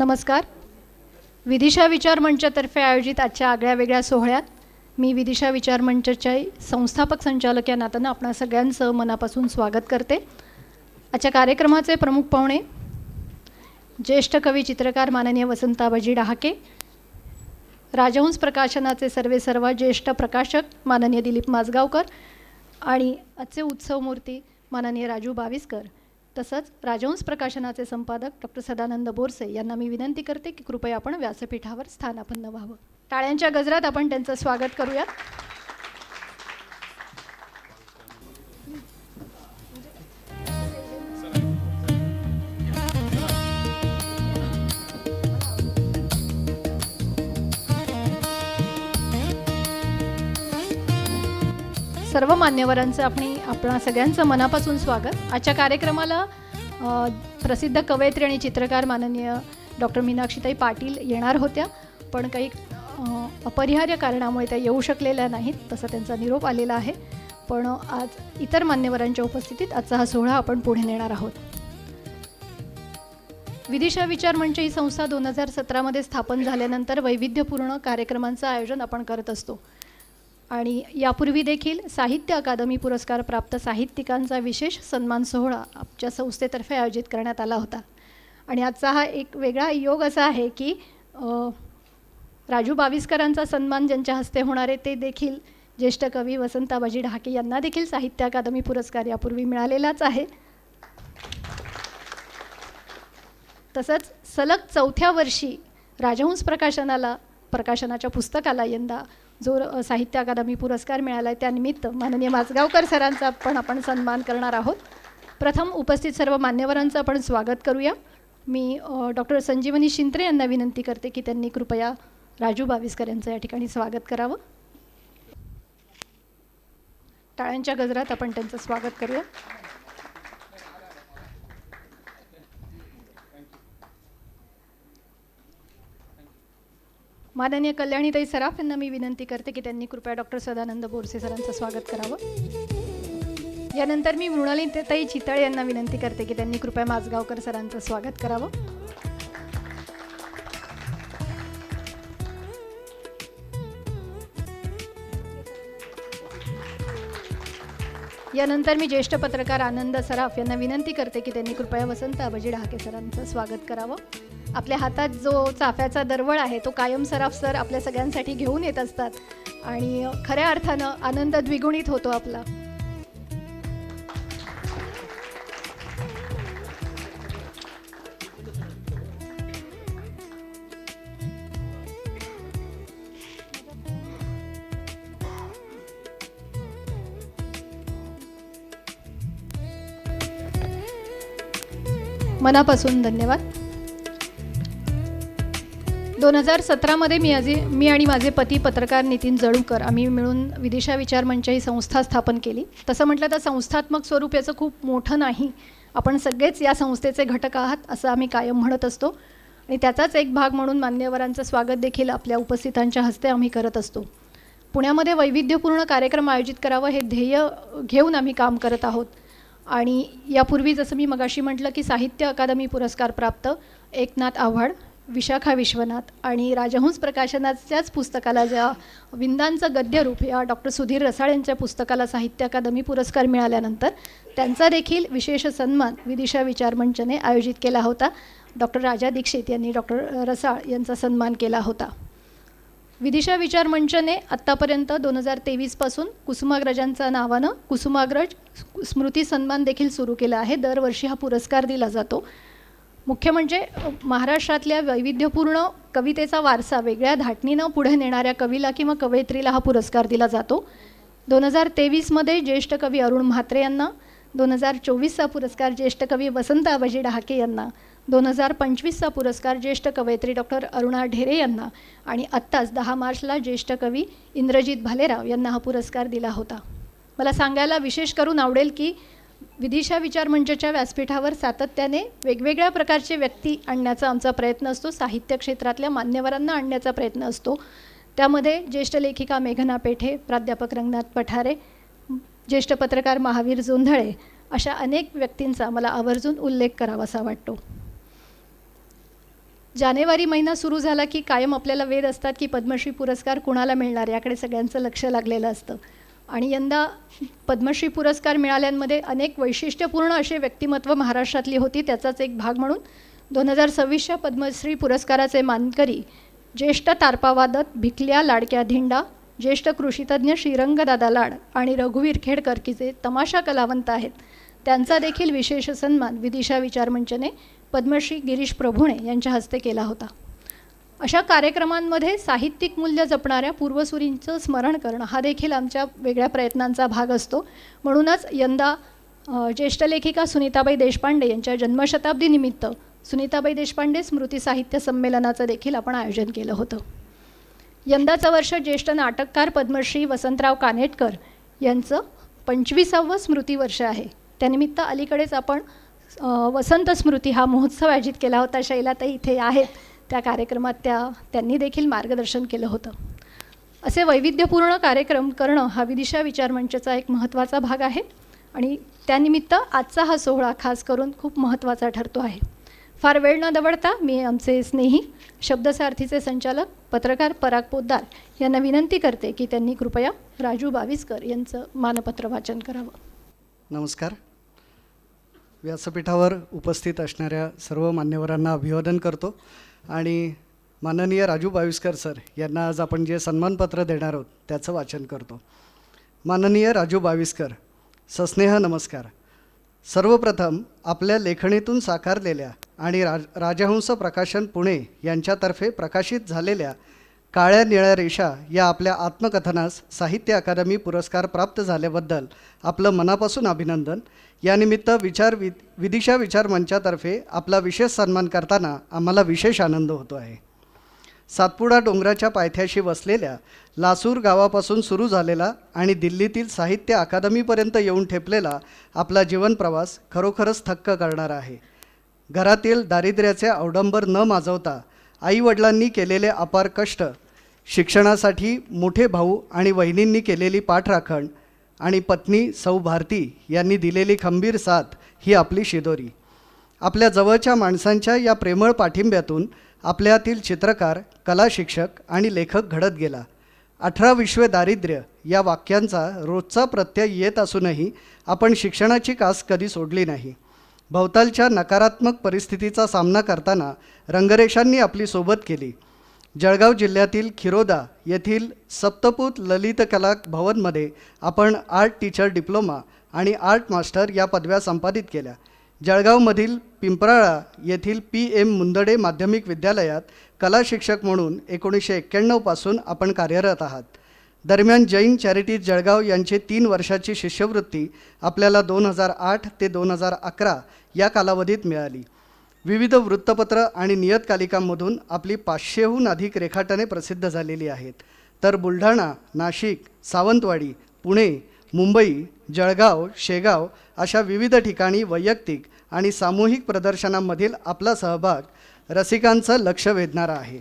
नमस्कार. विदिशा विचार मंचातर्फे आयोजित आजच्या आगळ्या वेगळ्या सोहळ्यात मी विदिशा विचार मंचाच्या संस्थापक संचालक या नात्यानं आपणा सगळ्यांचं मनापासून स्वागत करते. आजच्या कार्यक्रमाचे प्रमुख पाहुणे ज्येष्ठ कवी चित्रकार माननीय वसंताबाजी डहाके, राजहंस प्रकाशनाचे सर्वेसर्वा ज्येष्ठ प्रकाशक माननीय दिलीप माजगावकर आणि आजचे उत्सवमूर्ती माननीय राजू बाविस्कर, तसंच राजहंस प्रकाशनाचे संपादक डॉक्टर सदानंद बोरसे यांना मी विनंती करते की कृपया आपण व्यासपीठावर स्थानापन्न व्हावं. टाळ्यांच्या गजरात आपण त्यांचं स्वागत करूयात. सर्व मान्यवरांचं आपणा सगळ्यांचं मनापासून स्वागत. आजच्या कार्यक्रमाला प्रसिद्ध कवयित्री आणि चित्रकार माननीय डॉक्टर मीनाक्षीताई पाटील येणार होत्या, पण काही अपरिहार्य कारणामुळे त्या येऊ शकलेल्या नाहीत, तसा त्यांचा निरोप आलेला आहे. पण आज इतर मान्यवरांच्या उपस्थितीत आजचा हा सोहळा आपण पुढे नेणार आहोत. विदिशा विचार मंच ही संस्था 2017मध्ये स्थापन झाल्यानंतर वैविध्यपूर्ण कार्यक्रमांचं आयोजन आपण करत असतो आणि यापूर्वी देखील साहित्य अकादमी पुरस्कार प्राप्त साहित्यिकांचा विशेष सन्मान सोहळा आमच्या संस्थेतर्फे आयोजित करण्यात आला होता. आणि आजचा हा एक वेगळा योग असा आहे की राजू बाविस्करांचा सन्मान ज्यांच्या हस्ते होणार आहे ते देखील ज्येष्ठ कवी वसंताबाजी डहाके यांना देखील साहित्य अकादमी पुरस्कार यापूर्वी मिळालेलाच आहे. तसंच सलग 4थ्या वर्षी राजहंस प्रकाशनाच्या पुस्तकाला यंदा जो साहित्य अकादमी पुरस्कार मिळाला आहे त्यानिमित्त माननीय माजगावकर सरांचा आपण सन्मान करणार आहोत. प्रथम उपस्थित सर्व मान्यवरांचं आपण स्वागत करूया. मी डॉक्टर संजीवनी शिंत्रे यांना विनंती करते की त्यांनी कृपया राजू बाविस्कर यांचं या ठिकाणी स्वागत करावं. टाळ्यांच्या गजरात आपण त्यांचं स्वागत करूया. माननीय कल्याणीताई सराफ यांना मी विनंती करते की त्यांनी कृपया डॉक्टर सदानंद बोरसे सरांचं स्वागत करावं. यानंतर मी मृणालीताई चितळे यांना विनंती करते की त्यांनी कृपया माजगावकर सरांचं स्वागत करावं. यानंतर मी ज्येष्ठ पत्रकार आनंद सराफ यांना विनंती करते की त्यांनी कृपया वसंताबाजी डहाके सरांचं स्वागत करावं. आपल्या हातात जो चाफ्याचा दरवळ आहे तो कायम सराफ सर आपल्या सगळ्यांसाठी घेऊन येत असतात आणि खऱ्या अर्थानं आनंद द्विगुणित होतो आपला. मनापासून धन्यवाद. 2017मध्ये मी आणि माझे पती पत्रकार नितीन जळूकर आम्ही मिळून विदिशा विचार मंच ही संस्था स्थापन केली. तसं म्हटलं तर संस्थात्मक स्वरूप याचं खूप मोठं नाही, आपण सगळेच या संस्थेचे घटक आहात असं आम्ही कायम म्हणत असतो आणि त्याचाच एक भाग म्हणून मान्यवरांचं स्वागत देखील आपल्या उपस्थितांच्या हस्ते आम्ही करत असतो. पुण्यामध्ये वैविध्यपूर्ण कार्यक्रम आयोजित करावं हे ध्येय घेऊन आम्ही काम करत आहोत. आणि यापूर्वी जसं मी मगाशी म्हटलं की साहित्य अकादमी पुरस्कार प्राप्त एकनाथ आव्हाड, विशाखा विश्वनाथ आणि राजहंस प्रकाशनाच्याच पुस्तकाला ज्या विंदांचं गद्यरूप या डॉक्टर सुधीर रसाळ यांच्या पुस्तकाला साहित्य अकादमी पुरस्कार मिळाल्यानंतर त्यांचा देखील विशेष सन्मान विदिशा विचार मंचने आयोजित केला होता. डॉक्टर राजा दीक्षित यांनी डॉक्टर रसाळ यांचा सन्मान केला होता. विदिशा विचार मंचने आत्तापर्यंत 2023पासून कुसुमाग्रजांच्या नावानं कुसुमाग्रज स्मृती सन्मान देखील सुरू केला आहे. दरवर्षी हा पुरस्कार दिला जातो. मुख्य म्हणजे महाराष्ट्रातल्या वैविध्यपूर्ण कवितेचा वारसा वेगळ्या धाटणीनं पुढे नेणाऱ्या कवीला किंवा कवयित्रीला हा पुरस्कार दिला जातो. 2023मध्ये ज्येष्ठ कवी अरुण म्हात्रे यांना, 2024चा पुरस्कार ज्येष्ठ कवी वसंताबाजी डहाके यांना, 2025चा पुरस्कार ज्येष्ठ कवयित्री डॉक्टर अरुणा ढेरे यांना आणि आत्ताच 10 मार्चला ज्येष्ठ कवी इंद्रजित भालेराव यांना हा पुरस्कार दिला होता. मला सांगायला विशेष करून आवडेल की विदिशा विचार मंचच्या व्यासपीठावर सातत्याने वेगवेगळ्या प्रकारचे व्यक्ती आणण्याचा आमचा प्रयत्न असतो. साहित्य क्षेत्रातल्या मान्यवरांना आणण्याचा प्रयत्न असतो. त्यामध्ये ज्येष्ठ लेखिका मेघना पेठे, प्राध्यापक रंगनाथ पठारे, ज्येष्ठ पत्रकार महावीर जोंधळे अशा अनेक व्यक्तींचा मला आवर्जून उल्लेख करावासा वाटतो. जानेवारी महिना सुरू झाला की कायम आपल्याला वेध असतात की पद्मश्री पुरस्कार कुणाला मिळणार याकडे सगळ्यांचं लक्ष लागलेलं असतं. आणि यंदा पद्मश्री पुरस्कार मिळाल्यांमध्ये अनेक वैशिष्ट्यपूर्ण असे व्यक्तिमत्व महाराष्ट्रातली होती. त्याचाच एक भाग म्हणून 2026च्या पद्मश्री पुरस्काराचे मानकरी ज्येष्ठ तारपावादक भिकल्या लाडक्या धिंडा, ज्येष्ठ कृषीतज्ञ श्रीरंगदादा लाड आणि रघुवीर खेडकर की जे तमाशा कलावंत आहेत, त्यांचा देखील विशेष सन्मान विदिशा विचारमंचने पद्मश्री गिरीश प्रभुणे यांच्या हस्ते केला होता. अशा कार्यक्रमांमध्ये साहित्यिक मूल्य जपणाऱ्या पूर्वसुरींचं स्मरण करणं हा देखील आमच्या वेगळ्या प्रयत्नांचा भाग असतो. म्हणूनच यंदा ज्येष्ठ लेखिका सुनीताबाई देशपांडे यांच्या जन्मशताब्दीनिमित्त सुनीताबाई देशपांडे स्मृती साहित्य संमेलनाचं देखील आपण आयोजन केलं होतं. यंदाचं वर्ष ज्येष्ठ नाटककार पद्मश्री वसंतराव कानेटकर यांचं 25वे स्मृतिवर्ष आहे. त्यानिमित्त अलीकडेच आपण वसंत स्मृती हा महोत्सव आयोजित केला होता. शैलाताई इथे आहेत, त्या कार्यक्रमात त्यांनी देखील मार्गदर्शन केलं होतं. असे वैविध्यपूर्ण कार्यक्रम करणं हा विदिशा विचारमंचचा एक महत्त्वाचा भाग आहे आणि त्यानिमित्त आजचा हा सोहळा खास करून खूप महत्त्वाचा ठरतो आहे. फार वेळ न दवडता मी आमचे स्नेही शब्दसारथीचे संचालक पत्रकार पराग पोद्दार यांना विनंती करते की त्यांनी कृपया राजू बाविस्कर यांचं मानपत्र वाचन करावं. नमस्कार. व्यासपीठावर उपस्थित असणाऱ्या सर्व मान्यवरांना अभिवादन करतो आणि माननीय राजू बाविस्कर सर यांना आज आपण जे सन्मानपत्र देणार आहोत त्याचं वाचन करतो. माननीय राजू बाविस्कर, सस्नेह नमस्कार. सर्वप्रथम आपल्या लेखणीतून साकारलेल्या आणि राजहंस प्रकाशन पुणे यांच्यातर्फे प्रकाशित झालेल्या काळ्या निळ्या रेषा या आपल्या आत्मकथनास साहित्य अकादमी पुरस्कार प्राप्त झाल्याबद्दल आपलं मनापासून अभिनंदन. यानिमित्त विदिशा विचार मंचातर्फे आपला विशेष सन्मान करताना आम्हाला विशेष आनंद होतो आहे. सातपुडा डोंगराच्या पायथ्याशी वसलेल्या लासूर गावापासून सुरू झालेला आणि दिल्लीतील साहित्य अकादमीपर्यंत येऊन ठेपलेला आपला जीवनप्रवास खरोखरच थक्क करणारा आहे. घरातील दारिद्र्याचे अवडंबर न माजवता आईवडिलांनी केलेले अपार कष्ट, शिक्षणासाठी मोठे भाऊ आणि वहिनींनी केलेली पाठराखण आणि पत्नी सौ भारती यांनी दिलेली खंबीर साथ ही आपली शिदोरी. आपल्या जवळच्या माणसांच्या या प्रेमळ पाठिंब्यातून आपल्यातील चित्रकार, कला शिक्षक आणि लेखक घडत गेला. 18 विश्वे दारिद्र्य या वाक्यांचा रोजचा प्रत्यय येत असूनही आपण शिक्षणाची कास कधी सोडली नाही. भोवतालच्या नकारात्मक परिस्थितीचा सामना करताना रंगरेषांनी आपली सोबत केली. जळगाव जिल्ह्यातील खिरोदा येथील सप्तपूत ललित कला भवनमध्ये आपण आर्ट टीचर डिप्लोमा आणि आर्ट मास्टर या पदव्या संपादित केल्या. जळगावमधील पिंपराळा येथील PM मुंदडे माध्यमिक विद्यालयात कला शिक्षक म्हणून 1991 पासून आपण कार्यरत आहात. दरम्यान जैन चॅरिटीज जळगाव यांची 3 वर्षाची शिष्यवृत्ती आपल्याला 2008 ते 2011 या कालावधीत मिळाली. विविध वृत्तपत्र आणि नियतकालिकांमधून आपली 500हून अधिक रेखाटने प्रसिद्ध झालेली आहेत. तर बुलढाणा, नाशिक, सावंतवाडी, पुणे, मुंबई, जळगाव, शेगाव अशा विविध ठिकाणी वैयक्तिक आणि सामूहिक प्रदर्शनांमधील आपला सहभाग रसिकांचं लक्ष वेधणारा आहे.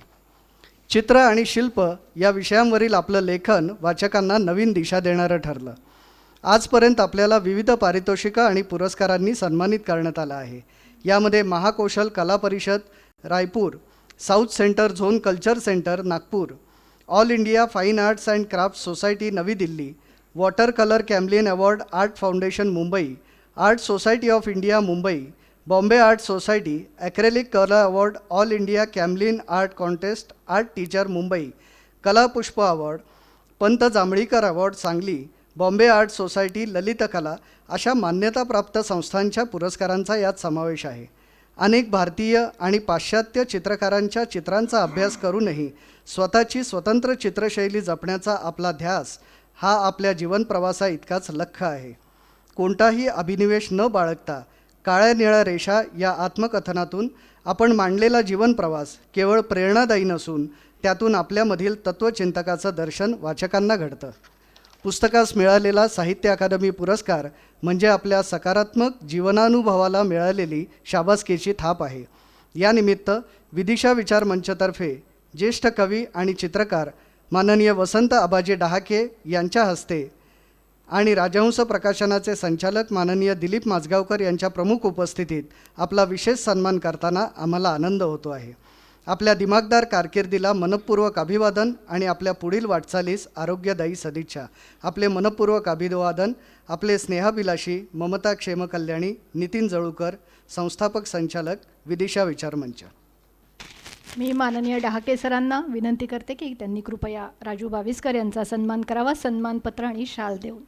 चित्र आणि शिल्प या विषयांवरील आपलं लेखन वाचकांना नवीन दिशा देणारं ठरलं. आजपर्यंत आपल्याला विविध पारितोषिकं आणि पुरस्कारांनी सन्मानित करण्यात आलं आहे. यामध्ये Mahakaushal Kala Parishad Raipur, south centre zone culture centre Nagpur, all India fine arts and craft society Navi Delhi, water colour Camlin award art foundation Mumbai, art society of India Mumbai, Bombay art society, acrylic Kala award, all India Camlin art contest, art teacher Mumbai, Kala Pushpa award, Pant Jambhalikar award Sangli, Bombay art society Lalitkala अशा मान्यताप्राप्त संस्थांच्या पुरस्कारांचा यात समावेश आहे. अनेक भारतीय आणि पाश्चात्य चित्रकारांच्या चित्रांचा अभ्यास करूनही स्वतःची स्वतंत्र चित्रशैली जपण्याचा आपला ध्यास हा आपल्या जीवनप्रवासा इतकाच लख्ख आहे. कोणताही अभिनिवेश न बाळगता काळ्या निळ्या रेषा या आत्मकथनातून आपण मांडलेला जीवनप्रवास केवळ प्रेरणादायी नसून त्यातून आपल्यामधील तत्त्वचिंतकाचं दर्शन वाचकांना घडतं. पुस्तकास मिळालेला साहित्य अकादमी पुरस्कार म्हणजे आपल्या सकारात्मक जीवनानुभवाला मिळालेली शाबासकीची थाप आहे. यानिमित्त विदिशा विचार मंचतर्फे ज्येष्ठ कवी आणि चित्रकार माननीय वसंत आबाजी डहाके यांच्या हस्ते आणि राजहंस प्रकाशनाचे संचालक माननीय दिलीप माजगावकर यांच्या प्रमुख उपस्थितीत आपला विशेष सन्मान करताना आम्हाला आनंद होतो आहे. आपल्या दिमागदार कारकिर्दीला मनपूर्वक अभिवादन आणि आपल्या पुढील वाटचालीस आरोग्यदायी सदिच्छा. आपले मनपूर्वक अभिवादन आपले स्नेहाभिलाषी ममता क्षेमकल्याणी नितीन जळूकर, संस्थापक संचालक विदिशा विचारमंच. मी माननीय डहाके सरांना विनंती करते की त्यांनी कृपया राजू बाविस्कर यांचा सन्मान करावा, सन्मानपत्र आणि शाल देऊन.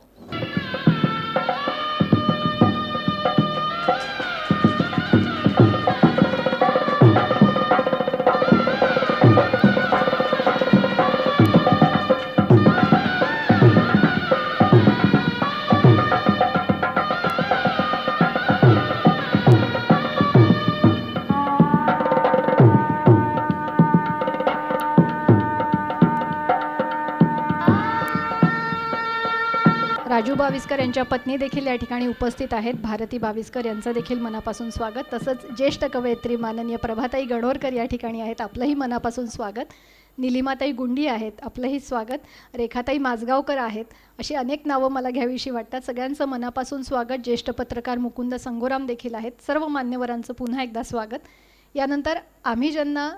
राजू बाविस्कर यांच्या पत्नी देखील या ठिकाणी उपस्थित आहेत. भारती बाविस्कर यांचं देखील मनापासून स्वागत. तसंच ज्येष्ठ कवयित्री माननीय प्रभाताई गणोरकर या ठिकाणी आहेत, आपलंही मनापासून स्वागत. निलिमाताई गुंडी आहेत, आपलंही स्वागत. रेखाताई माझगावकर आहेत. अशी अनेक नावं मला घ्यावीशी वाटतात. सगळ्यांचं मनापासून स्वागत. ज्येष्ठ पत्रकार मुकुंद संगोराम देखील आहेत. सर्व मान्यवरांचं पुन्हा एकदा स्वागत. यानंतर आम्ही ज्यांना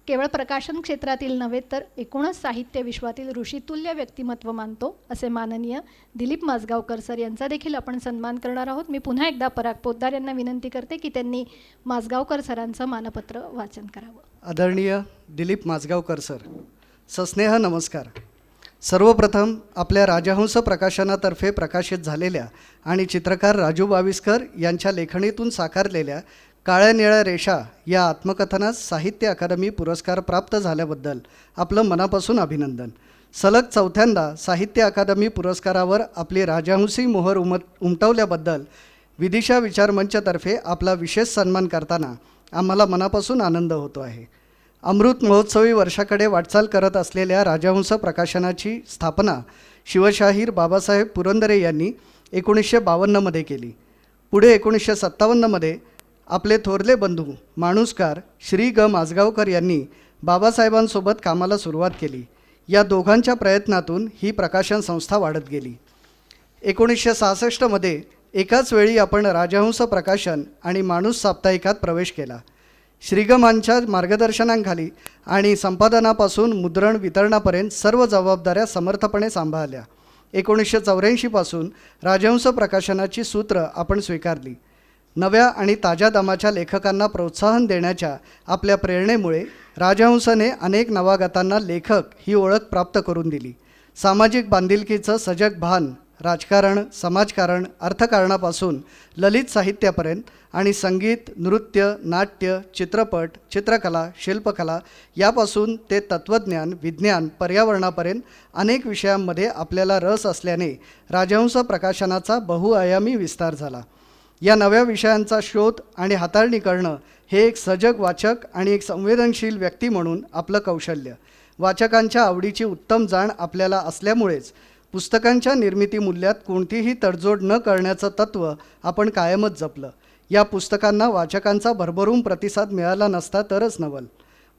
केवळ प्रकाशन क्षेत्रातील नव्हे तर एकूणच साहित्य विश्वातील ऋषितुल्य व्यक्तिमत्व मानतो असे माननीय दिलीप माझगावकर सर यांचा देखील आपण सन्मान करणार आहोत. मी पुन्हा एकदा पराग पोद्दार यांना विनंती करते की त्यांनी माझगावकर सरांचं मानपत्र वाचन करावं. आदरणीय दिलीप माझगावकर सर, सस्नेह नमस्कार. सर्वप्रथम आपल्या राजहंस प्रकाशनातर्फे प्रकाशित झालेल्या आणि चित्रकार राजू बाविस्कर यांच्या लेखणीतून साकारलेल्या काळ्या निळ्या रेषा या आत्मकथनास साहित्य अकादमी पुरस्कार प्राप्त झाल्याबद्दल आपलं मनापासून अभिनंदन. सलग चौथ्यांदा साहित्य अकादमी पुरस्कारावर आपली राजहंसी मोहर उमटवल्याबद्दल विदिशा विचारमंचतर्फे आपला विशेष सन्मान करताना आम्हाला मनापासून आनंद होतो आहे. अमृत महोत्सवी वर्षाकडे वाटचाल करत असलेल्या राजहंस प्रकाशनाची स्थापना शिवशाहीर बाबासाहेब पुरंदरे यांनी 1952मध्ये केली. पुढे 1957मध्ये आपले थोरले बंधू माणूसकार श्री ग माझगावकर यांनी बाबासाहेबांसोबत कामाला सुरुवात केली. या दोघांच्या प्रयत्नातून ही प्रकाशन संस्था वाढत गेली. 1966मध्ये एकाच वेळी आपण राजहंस प्रकाशन आणि माणूस साप्ताहिकात प्रवेश केला. श्रीगमांच्या मार्गदर्शनाखाली आणि संपादनापासून मुद्रण वितरणापर्यंत सर्व जबाबदाऱ्या समर्थपणे सांभाळल्या. 1984पासून राजहंस प्रकाशनाची सूत्र आपण स्वीकारली. नव्या आणि ताज्या दमाच्या लेखकांना प्रोत्साहन देण्याच्या आपल्या प्रेरणेमुळे राजहंसने अनेक नवागतांना लेखक ही ओळख प्राप्त करून दिली. सामाजिक बांधिलकीचं सजग भान, राजकारण, समाजकारण, अर्थकारणापासून ललित साहित्यापर्यंत आणि संगीत, नृत्य, नाट्य, चित्रपट, चित्रकला, शिल्पकला यापासून ते तत्त्वज्ञान, विज्ञान, पर्यावरणापर्यंत अनेक विषयांमध्ये आपल्याला रस असल्याने राजहंस प्रकाशनाचा बहुआयामी विस्तार झाला. या नव्या विषयांचा शोध आणि हाताळणी करणं हे एक सजग वाचक आणि एक संवेदनशील व्यक्ती म्हणून आपलं कौशल्य. वाचकांच्या आवडीची उत्तम जाण आपल्याला असल्यामुळेच पुस्तकांच्या निर्मिती मूल्यात कोणतीही तडजोड न करण्याचं तत्त्व आपण कायमच जपलं. या पुस्तकांना वाचकांचा भरभरून प्रतिसाद मिळाला नसता तरच नवल.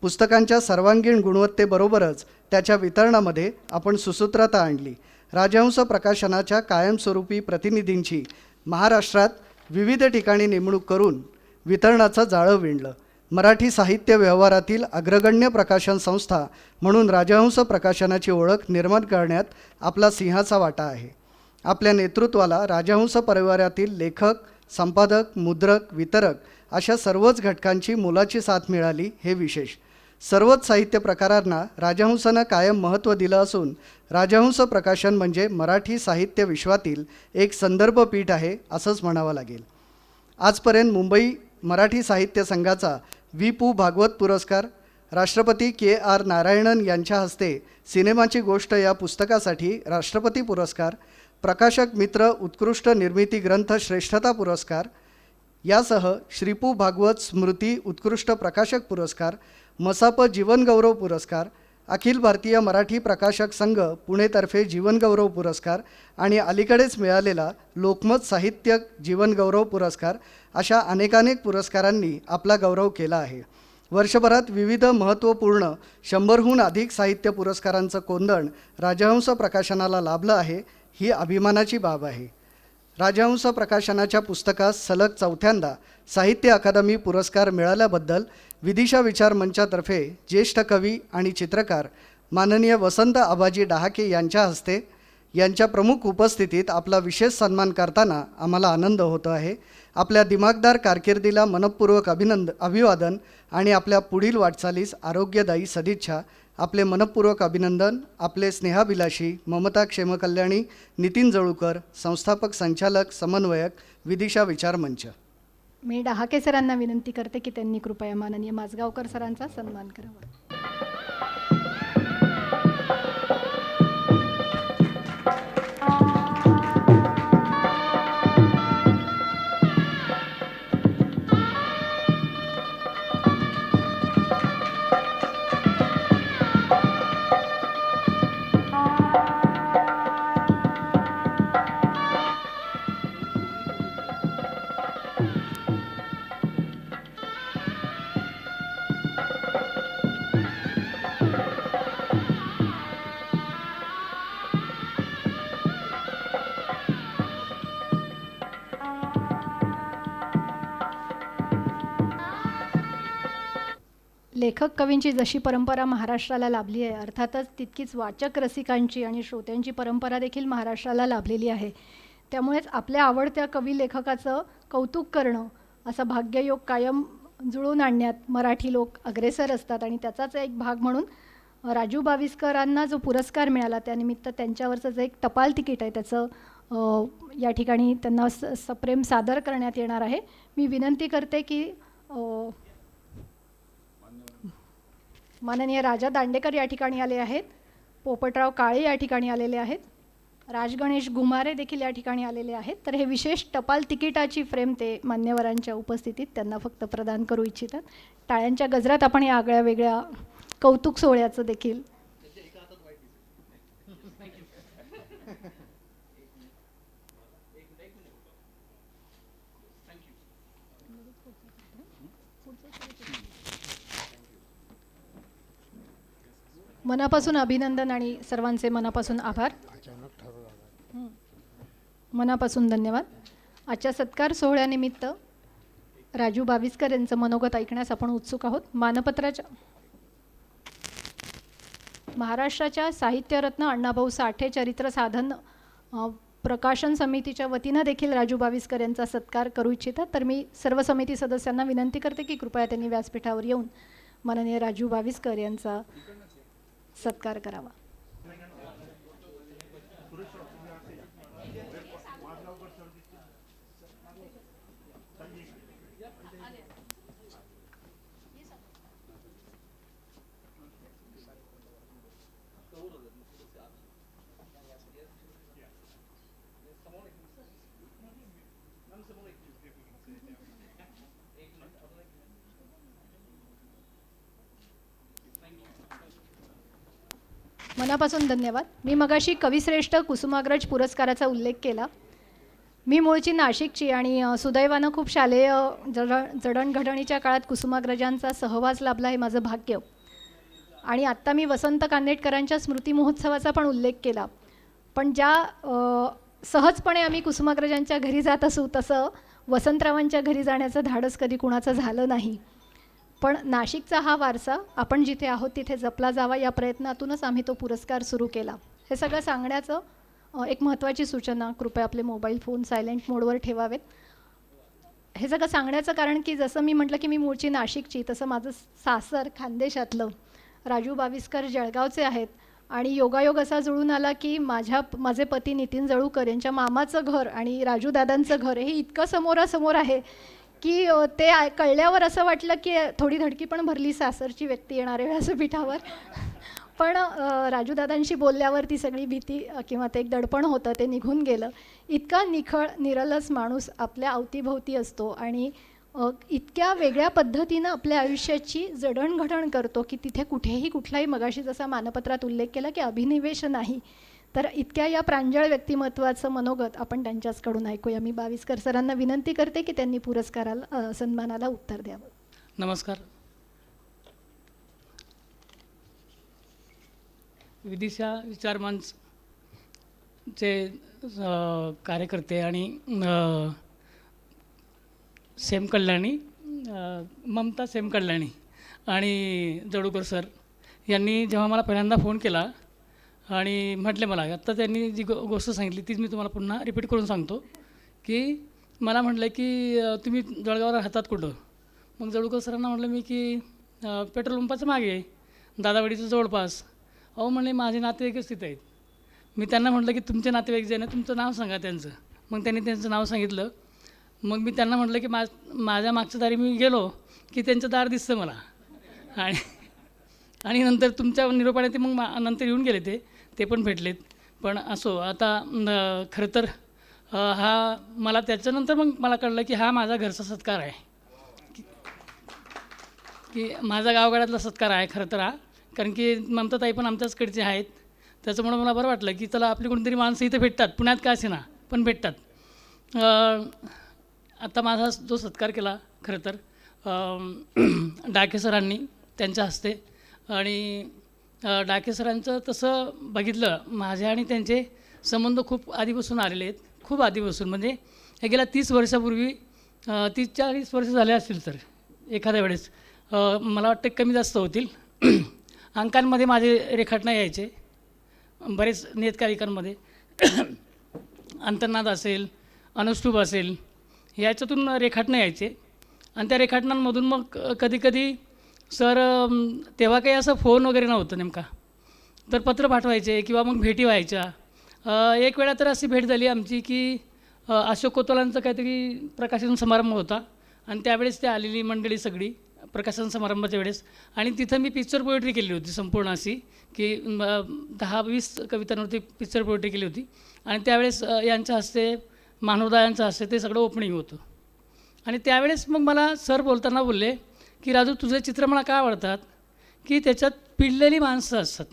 पुस्तकांच्या सर्वांगीण गुणवत्तेबरोबरच त्याच्या वितरणामध्ये आपण सुसूत्रता आणली. राजहंस प्रकाशनाच्या कायमस्वरूपी प्रतिनिधींची महाराष्ट्रात विविध ठिकाणी नेमणूक करून वितरणाचं जाळं विणलं. मराठी साहित्य व्यवहारातील अग्रगण्य प्रकाशन संस्था म्हणून राजहंस प्रकाशनाची ओळख निर्माण करण्यात आपला सिंहाचा वाटा आहे. आपल्या नेतृत्वाला राजहंस परिवारातील लेखक, संपादक, मुद्रक, वितरक अशा सर्वच घटकांची मोलाची साथ मिळाली हे विशेष. सर्वच साहित्य प्रकारांना राजहंसानं कायम महत्त्व दिलं असून राजहंस प्रकाशन म्हणजे मराठी साहित्य विश्वातील एक संदर्भपीठ आहे असंच म्हणावं लागेल. आजपर्यंत मुंबई मराठी साहित्य संघाचा वि.पु. भागवत पुरस्कार, राष्ट्रपती के.आर. नारायणन यांच्या हस्ते सिनेमाची गोष्ट या पुस्तकासाठी राष्ट्रपती पुरस्कार, प्रकाशक मित्र उत्कृष्ट निर्मिती ग्रंथ श्रेष्ठता पुरस्कार यासह श्रीपू भागवत स्मृती उत्कृष्ट प्रकाशक पुरस्कार, मसाप जीवनगौरव पुरस्कार, अखिल भारतीय मराठी प्रकाशक संघ पुणेतर्फे जीवनगौरव पुरस्कार आणि अलीकडेच मिळालेला लोकमत साहित्य जीवनगौरव पुरस्कार अशा अनेकानेक पुरस्कारांनी आपला गौरव केला आहे. वर्षभरात विविध महत्त्वपूर्ण 100हून अधिक साहित्य पुरस्कारांचं कोंदण राजहंस प्रकाशनाला लाभलं आहे. ही अभिमानाची बाब आहे. राजहंस प्रकाशनाच्या पुस्तकास सलग चौथ्यांदा साहित्य अकादमी पुरस्कार मिळाल्याबद्दल विदिशा विचार मंचातर्फे ज्येष्ठ कवी आणि चित्रकार माननीय वसंत आबाजी डहाके यांच्या हस्ते यांच्या प्रमुख उपस्थितीत आपला विशेष सन्मान करताना आम्हाला आनंद होतो आहे. आपल्या दिमागदार कारकिर्दीला मनपूर्वक अभिवादन आणि आपल्या पुढील वाटचालीस आरोग्यदायी सदिच्छा. आपले मनपूर्वक अभिनंदन. आपले स्नेहाभिलाषी ममता क्षेमकल्याणी नितीन जळूकर, संस्थापक संचालक समन्वयक विदिशा विचार मंच. मी डहाके सरांना विनंती करते की त्यांनी कृपया माननीय माजगावकर सरांचा सन्मान करावा. लेखक कवींची जशी परंपरा महाराष्ट्राला लाभली आहे, अर्थातच तितकीच वाचक रसिकांची आणि श्रोत्यांची परंपरा देखील महाराष्ट्राला लाभलेली आहे. त्यामुळेच आपल्या आवडत्या कवी लेखकाचं कौतुक करणं असा भाग्ययोग कायम जुळवून आणण्यात मराठी लोक अग्रेसर असतात. आणि त्याचाच एक भाग म्हणून राजू बाविस्करांना जो पुरस्कार मिळाला त्यानिमित्त त्यांच्यावरचं जे एक टपाल तिकीट आहे त्याचं या ठिकाणी त्यांना सप्रेम सादर करण्यात येणार आहे. मी विनंती करते की माननीय राजा दांडेकर या ठिकाणी आले आहेत, पोपटराव काळे या ठिकाणी आलेले आहेत, राजगणेश गुमारे देखील या ठिकाणी आलेले आहेत. तर हे विशेष टपाल तिकिटाची फ्रेम ते मान्यवरांच्या उपस्थितीत त्यांना फक्त प्रदान करू इच्छितात. टाळ्यांच्या गजरात आपण या आगळ्या वेगळ्या कौतुक सोहळ्याचं देखील मनापासून अभिनंदन आणि सर्वांचे मनापासून आभार. मनापासून धन्यवाद. आजच्या सत्कार सोहळ्यानिमित्त राजू बाविस्कर यांचं मनोगत ऐकण्यास आपण उत्सुक आहोत. मानपत्राच्या महाराष्ट्राच्या साहित्यरत्न अण्णाभाऊ साठे चरित्र साधन प्रकाशन समितीच्या वतीनं देखील राजू बाविस्कर यांचा सत्कार करू इच्छितात. तर मी सर्व समिती सदस्यांना विनंती करते की कृपया त्यांनी व्यासपीठावर येऊन माननीय राजू बाविस्कर यांचा सत्कार करावा. मनापासून धन्यवाद. मी मगाशी कविश्रेष्ठ कुसुमाग्रज पुरस्काराचा उल्लेख केला. मी मूळची नाशिकची आणि सुदैवानं खूप शालेय जडणघडणीच्या काळात कुसुमाग्रजांचा सहवास लाभला हे माझं भाग्य. आणि आत्ता मी वसंत कानेटकरांच्या स्मृती महोत्सवाचा पण उल्लेख केला. पण ज्या सहजपणे आम्ही कुसुमाग्रजांच्या घरी जात असू तसं वसंतरावांच्या घरी जाण्याचं धाडस कधी कुणाचं झालं नाही. पण नाशिकचा हा वारसा आपण जिथे आहोत तिथे जपला जावा या प्रयत्नातूनच आम्ही तो पुरस्कार सुरू केला. हे सगळं सांगण्याचं एक महत्त्वाची सूचना, कृपया आपले मोबाईल फोन सायलेंट मोडवर ठेवावेत. हे सगळं सांगण्याचं कारण की जसं मी म्हटलं की मी मूळची नाशिकची, तसं माझं सासर खानदेशातलं. राजू बाविस्कर जळगावचे आहेत आणि योगायोग असा जुळून आला की माझे पती नितीन जळूकर यांच्या मामाचं घर आणि राजूदादांचं घर हे इतकं समोरासमोर आहे की ते कळल्यावर असं वाटलं की थोडी धडकी पण भरली सासरची व्यक्ती येणाऱ्या व्यासपीठावर. पण राजूदादांशी बोलल्यावर ती सगळी भीती किंवा ते एक दडपण होतं ते निघून गेलं. इतका निखळ निरलस माणूस आपल्या अवतीभोवती असतो आणि इतक्या वेगळ्या पद्धतीनं आपल्या आयुष्याची जडणघडण करतो की तिथे कुठेही कुठलाही, मगाशी जसा मानपत्रात उल्लेख केला की अभिनिवेश नाही, तर इतक्या या प्रांजळ व्यक्तिमत्वाचं मनोगत आपण त्यांच्याचकडून ऐकूया. मी बाविस्कर सरांना विनंती करते की त्यांनी पुरस्काराला सन्मानाला उत्तर द्यावं. नमस्कार. विदिशा विचार मंचचे कार्यकर्ते आणि सेम कल्याणी, ममता सेम कल्याणी आणि जळूकर सर यांनी जेव्हा मला पहिल्यांदा फोन केला आणि म्हटले मला, आत्ता त्यांनी जी गोष्ट सांगितली तीच मी तुम्हाला पुन्हा रिपीट करून सांगतो, की मला म्हटलं की तुम्ही जळगावला राहतात कुठं? मग जळूकर सरांना म्हटलं मी की पेट्रोल पंपाचं मागे आहे, दादावाडीचं जवळपास. अहो म्हणले माझे नातेवाईकच तिथे आहेत. मी त्यांना म्हटलं की तुमचे नातेवाईक जे आहे ना, तुमचं नाव सांगा त्यांचं. मग त्यांनी त्यांचं नाव सांगितलं. मग मी त्यांना म्हटलं की माझ्या मागच्या दारी मी गेलो की त्यांचं दार दिसतं मला. आणि नंतर तुमच्या निरोपाने ते मग नंतर येऊन गेले, ते पण भेटलेत. पण असो, आता खरं तर हा मला त्याच्यानंतर मग मला कळलं की हा माझा घरचा सत्कार आहे, की माझा गावगाड्यातला सत्कार आहे खरं तर हा. कारण की ममताताई पण आमच्याचकडचे आहेत. त्याच्यामुळं मला बरं वाटलं की चला आपली कोणतरी माणसं इथं भेटतात, पुण्यात का असे ना पण भेटतात. आता माझा जो सत्कार केला खरं तर डाके सरांनी त्यांच्या हस्ते. आणि डाके सरांचं तसं बघितलं, माझे आणि त्यांचे संबंध खूप आधीपासून आलेले आहेत, खूप आधीपासून. म्हणजे हे गेल्या 30 वर्षापूर्वी 30-40 वर्ष झाले असतील तर एखाद्या वेळेस, मला वाटतं कमी जास्त होतील. अंकांमध्ये माझे रेखाटनं यायचे बरेच नियतकालिकांमध्ये. अंतर्नाद असेल, अनुष्टुप असेल, याच्यातून रेखाटनं यायचे. आणि त्या रेखाटनांमधून मग कधीकधी सर, तेव्हा काही असं फोन वगैरे नव्हतं नेमका, तर पत्र पाठवायचे किंवा मग भेटी व्हायच्या. एक वेळा तर अशी भेट झाली आमची की अशोक कोतवालांचा काहीतरी प्रकाशन समारंभ होता आणि त्यावेळेस ते आलेली मंडळी सगळी प्रकाशन समारंभाच्या वेळेस. आणि तिथं मी पिक्चर पोएट्री केली होती संपूर्ण अशी, की 10-20 कवितांवरती पिक्चर पोएट्री केली होती. आणि त्यावेळेस यांच्या हस्ते, मानवदा यांच्या हस्ते ते सगळं ओपनिंग होतं. आणि त्यावेळेस मग मला सर बोलताना बोलले की राजू, तुझे चित्र मला का आवडतात, की त्याच्यात पिळलेली माणसं असतात.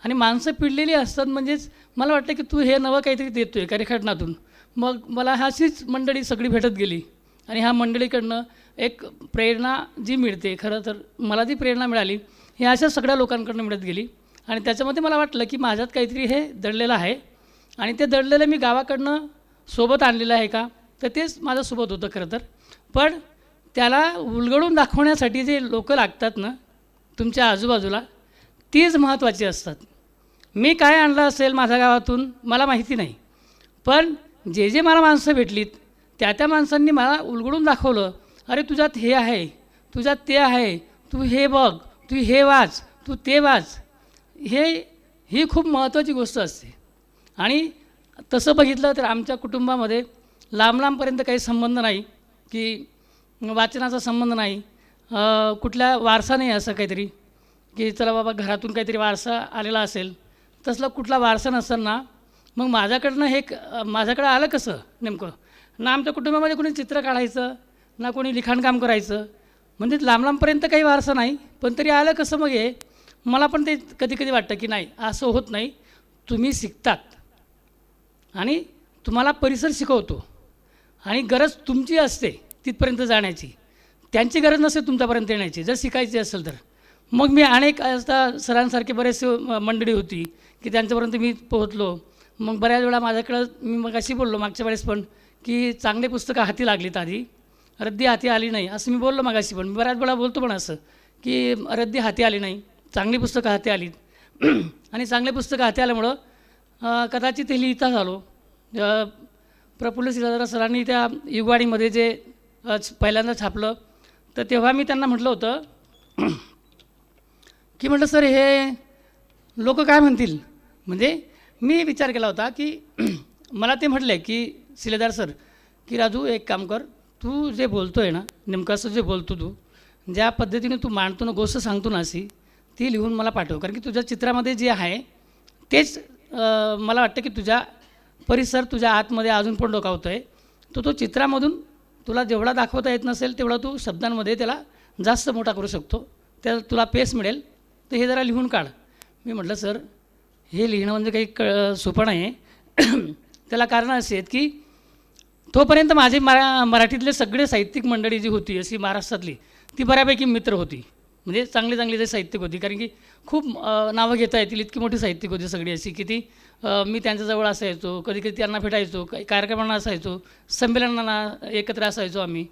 आणि माणसं पिळलेली असतात म्हणजेच मला वाटतं की तू हे नवं काहीतरी देतो आहे का रेखाटनातून. मग मला अशीच मंडळी सगळी भेटत गेली आणि ह्या मंडळीकडनं एक प्रेरणा जी मिळते, खरं तर मला जी प्रेरणा मिळाली ही अशा सगळ्या लोकांकडनं मिळत गेली. आणि त्याच्यामध्ये मला वाटलं की माझ्यात काहीतरी हे दडलेलं आहे आणि ते दडलेलं मी गावाकडनं सोबत आणलेलं आहे का, तर तेच माझ्यासोबत होतं खरं तर. पण त्याला उलगडून दाखवण्यासाठी जे लोक लागतात ना तुमच्या आजूबाजूला, तीच महत्त्वाची असतात. मी काय आणलं असेल माझ्या गावातून मला माहिती नाही, पण जे मला माणसं भेटलीत त्या माणसांनी मला उलगडून दाखवलं, अरे तुझ्यात हे आहे, तुझ्यात ते आहे, तू हे बघ, तू हे वाच, तू ते वाच. ही खूप महत्त्वाची गोष्ट असते. आणि तसं बघितलं तर आमच्या कुटुंबामध्ये लांबपर्यंत काही संबंध नाही, की वाचनाचा संबंध नाही, कुठल्या वारसा नाही असं काहीतरी की चला बाबा घरातून काहीतरी वारसा आलेला असेल, तसला कुठला वारसा नसताना मग माझ्याकडं आलं कसं नेमकं. ना आमच्या कुटुंबामध्ये कोणी चित्र काढायचं, ना कोणी लिखाणकाम करायचं, म्हणजे लांबपर्यंत काही वारसा नाही, पण तरी आलं कसं. मग हे मला पण ते कधी वाटतं की नाही, असं होत नाही. तुम्ही शिकतात आणि तुम्हाला परिसर शिकवतो आणि गरज तुमची असते तिथपर्यंत जाण्याची, त्यांची गरज नसते तुमच्यापर्यंत येण्याची, जर शिकायची असेल तर. मग मी अनेक आता सरांसारखे बरेचसे मंडळी होती की त्यांच्यापर्यंत मी पोहोचलो. मग बऱ्याच वेळा माझ्याकडं मी मग अशी बोललो मागच्या वेळेस पण, की चांगले पुस्तकं हाती लागलीत, आधी रद्दी हाती आली नाही असं मी बोललो मागाशी. पण मी बऱ्याच वेळा बोलतो पण असं की रद्दी हाती आली नाही, चांगली पुस्तकं हाती आलीत. आणि चांगले पुस्तकं हाती आल्यामुळं कदाचित हे लिहिता झालो. प्रफुल्ल शिलाधर सरांनी त्या युगवाणीमध्ये जे पहिल्यांदा छापलं, तर तेव्हा मी त्यांना म्हटलं होतं की म्हटलं सर हे लोक काय म्हणतील. म्हणजे मी विचार केला होता की मला ते म्हटले की शिलेदार सर की राजू एक काम कर, तू जे बोलतो आहे ना नेमकं असं जे बोलतो, तू ज्या पद्धतीने तू मांडतो ना, गोष्ट सांगतो ना अशी, ती लिहून मला पाठव. कारण की तुझ्या चित्रामध्ये जे आहे तेच मला वाटतं की तुझ्या परिसर तुझ्या आतमध्ये अजून पण डोकावतो आहे. तो चित्रामधून तुला जेवढा दाखवता येत नसेल तेवढा तू शब्दांमध्ये त्याला जास्त मोठा करू शकतो, त्याला तुला पेस मिळेल, तर हे जरा लिहून काढ. मी म्हटलं सर हे लिहिणं म्हणजे काही सोपं नाही आहे. त्याला कारणं अशी आहेत की तोपर्यंत माझे मराठीतले सगळे साहित्यिक मंडळी जी होती अशी महाराष्ट्रातली, ती बऱ्यापैकी मित्र होती. म्हणजे चांगली जे साहित्यिक होती. कारण की खूप नावं घेता येतील इतकी मोठी साहित्यिक होती सगळी अशी की ती मी त्यांच्याजवळ असायचो, कधी कधी त्यांना भेटायचो, काही कार्यक्रमांना असायचो, संमेलनांना एकत्र असायचो आम्ही.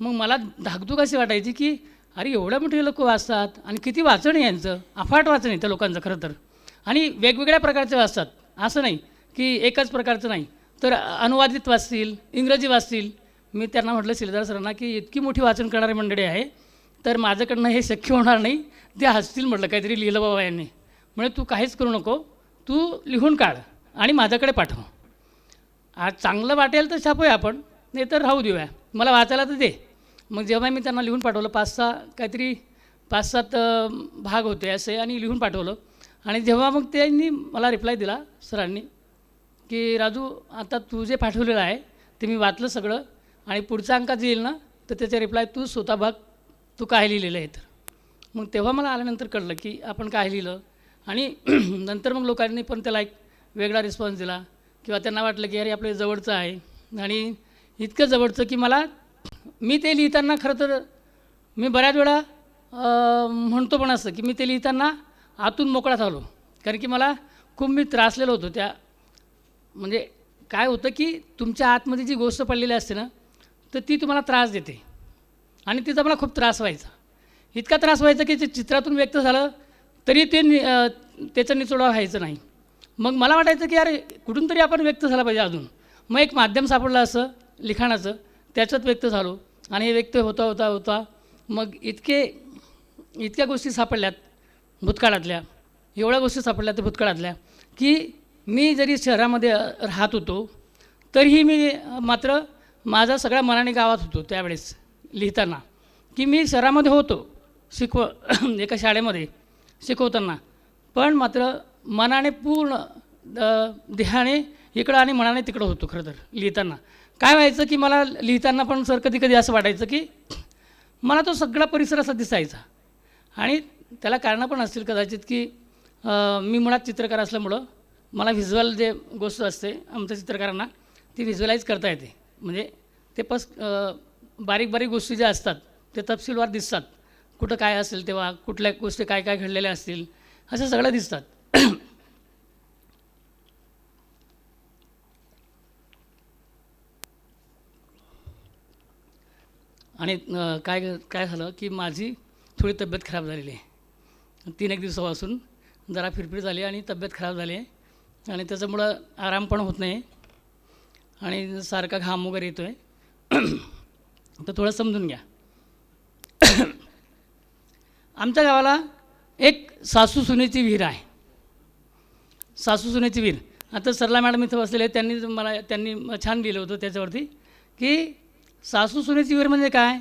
मग मला धाकधूक अशी वाटायची की अरे एवढ्या मोठे लोक वाचतात आणि किती वाचन आहे यांचं, अफाट वाचन आहे त्या लोकांचं खरं तर. आणि वेगवेगळ्या प्रकारचे वाचतात, असं नाही की एकच प्रकारचं नाही. तर अनुवादित वाचतील, इंग्रजी वाचतील. मी त्यांना म्हटलं शिलेदार सरांना की इतकी मोठी वाचन करणारी मंडळी आहे तर माझ्याकडनं हे शक्य होणार नाही. ते हसतील म्हटलं काहीतरी लिहिलं बाबा यांनी. म्हणजे तू काहीच करू नको, तू लिहून काढ आणि माझ्याकडे पाठव. आज चांगलं वाटेल तर छापूया आपण, नाही तर राहू देऊया, मला वाचायला तर दे. मग जेव्हा मी त्यांना लिहून पाठवलं 5-7 भाग होते असे आणि लिहून पाठवलं. आणि जेव्हा मग त्यांनी मला रिप्लाय दिला सरांनी की राजू आता तू जे पाठवलेलं आहे ते मी वाचलं सगळं आणि पुढच्या अंकात जे येईल ना तर त्याचा रिप्लाय तू स्वतः बघ, तू काय लिहिलेलं आहे तर. मग तेव्हा मला आल्यानंतर कळलं की आपण काय लिहिलं. आणि नंतर मग लोकांनी पण त्याला एक वेगळा रिस्पॉन्स दिला किंवा त्यांना वाटलं की अरे आपल्या जवळचं आहे. आणि इतकं जवळचं की मी ते लिहिताना खरं तर मी बऱ्याच वेळा म्हणतो पण असं की मी ते लिहिताना आतून मोकळा झालो. कारण की मला खूप मी त्रासलेलो होतो त्या. म्हणजे काय होतं की तुमच्या आतमध्ये जी गोष्ट पडलेली असते ना तर ती तुम्हाला त्रास देते आणि तिचा मला खूप त्रास व्हायचा. इतका त्रास व्हायचा की ते चित्रातून व्यक्त झालं तरी ते त्याचं निचोडा व्हायचं नाही. मग मला वाटायचं की अरे कुठून तरी आपण व्यक्त झाला पाहिजे अजून. मग एक माध्यम सापडलं असं लिखाणाचं, त्याच्यात व्यक्त झालो आणि हे व्यक्त होता मग इतक्या गोष्टी सापडल्यात भूतकाळातल्या, एवढ्या गोष्टी सापडल्या त्या भूतकाळातल्या की मी जरी शहरामध्ये राहत होतो तरीही मी मात्र माझा सगळ्या मनाने गावात होतो त्यावेळेस लिहिताना. की मी शहरामध्ये होतो एका शाळेमध्ये शिकवताना, पण मात्र मनाने पूर्ण देहाने इकडं आणि मनाने तिकडं होतो खरं तर लिहिताना. काय व्हायचं की मला लिहिताना पण सर कधी कधी असं वाटायचं की मला तो सगळा परिसर असा दिसायचा. आणि त्याला कारणं पण असतील कदाचित की मी मुळात चित्रकार असल्यामुळं मला व्हिज्युअल जे गोष्ट असते आमच्या चित्रकारांना ती व्हिज्युअलाइज करता येते. म्हणजे ते बारीक बारीक गोष्टी ज्या असतात ते तपशीलवार दिसतात. कुठं काय असेल तेव्हा कुठल्या गोष्टी काय काय घडलेल्या असतील असं सगळं दिसतात. आणि काय झालं की माझी थोडी तब्येत खराब झालेली आहे. 3-1 दिवसापासून जरा फिरफिर झाली आणि तब्येत खराब झाली आहे आणि त्याच्यामुळं आराम पण होत नाही आणि सारखा घाम वगैरे येतो आहे. तर थोडं समजून घ्या. आमच्या गावाला एक सासू सुनेची विहीर आहे. सासू सुनेची विहीर. आता सरला मॅडम इथं बसलेले त्यांनी छान लिहिलं होतं त्याच्यावरती की सासू सुनेची विहीर म्हणजे काय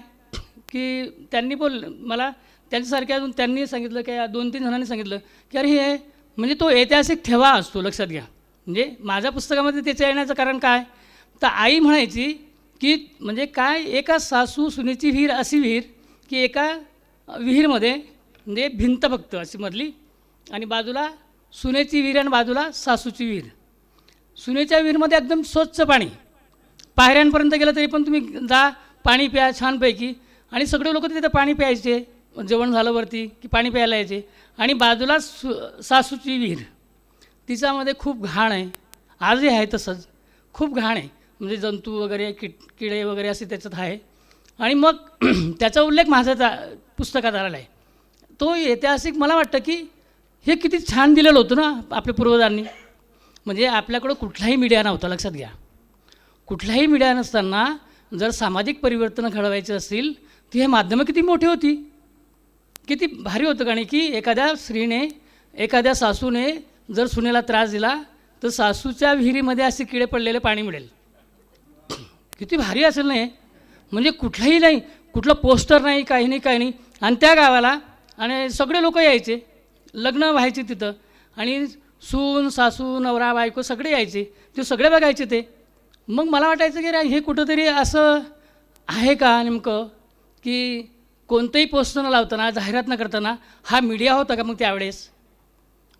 की त्यांनी मला त्यांच्यासारखे अजून त्यांनी सांगितलं की 2-3 जणांनी सांगितलं की अरे हे म्हणजे तो ऐतिहासिक ठेवा असतो, लक्षात घ्या. म्हणजे माझ्या पुस्तकामध्ये त्याचं येण्याचं कारण काय तर आई म्हणायची की म्हणजे काय एका सासू सुनेची विहीर अशी विहीर की एका विहीरमध्ये म्हणजे भिंत फक्त अशी मधली आणि बाजूला सुनेची विहीर आणि बाजूला सासूची विहीर. सुनेच्या विहीरमध्ये एकदम स्वच्छ पाणी, पायऱ्यांपर्यंत गेलं तरी पण तुम्ही जा पाणी प्या छानपैकी. आणि सगळे लोक तिथे पाणी प्यायचे, जेवण झालं वरती की पाणी प्यायला यायचे. आणि बाजूला सासूची विहीर, तिच्यामध्ये खूप घाण आहे, आजही आहे तसंच, खूप घाण आहे. म्हणजे जंतू वगैरे किडे वगैरे असे त्याच्यात आहे. आणि मग त्याचा उल्लेख माझ्या पुस्तकात आलेला आहे. तो ऐतिहासिक मला वाटतं की हे किती छान दिलेलं होतं ना आपल्या पूर्वजांनी. म्हणजे आपल्याकडं कुठलाही मीडिया नव्हता, लक्षात घ्या. कुठलाही मीडिया नसताना जर सामाजिक परिवर्तन घडवायचे असतील तर हे माध्यमं किती मोठी होती, किती भारी होतं. कारण की एखाद्या स्त्रीने एखाद्या सासूने जर सुनेला त्रास दिला तर सासूच्या विहिरीमध्ये असे किडे पडलेले पाणी मिळेल. किती भारी असेल नाही. म्हणजे कुठलंही नाही, कुठलं पोस्टर नाही, काही नाही. आणि त्या गावाला आणि सगळे लोक यायचे, लग्न व्हायचे तिथं आणि सून सासू नवरा बायको सगळे यायचे, ते सगळे बघायचे ते. मग मला वाटायचं की हे कुठंतरी असं आहे का नेमकं की कोणतंही पोस्ट न लावताना जाहिरात न करताना हा मीडिया होता का मग त्यावेळेस.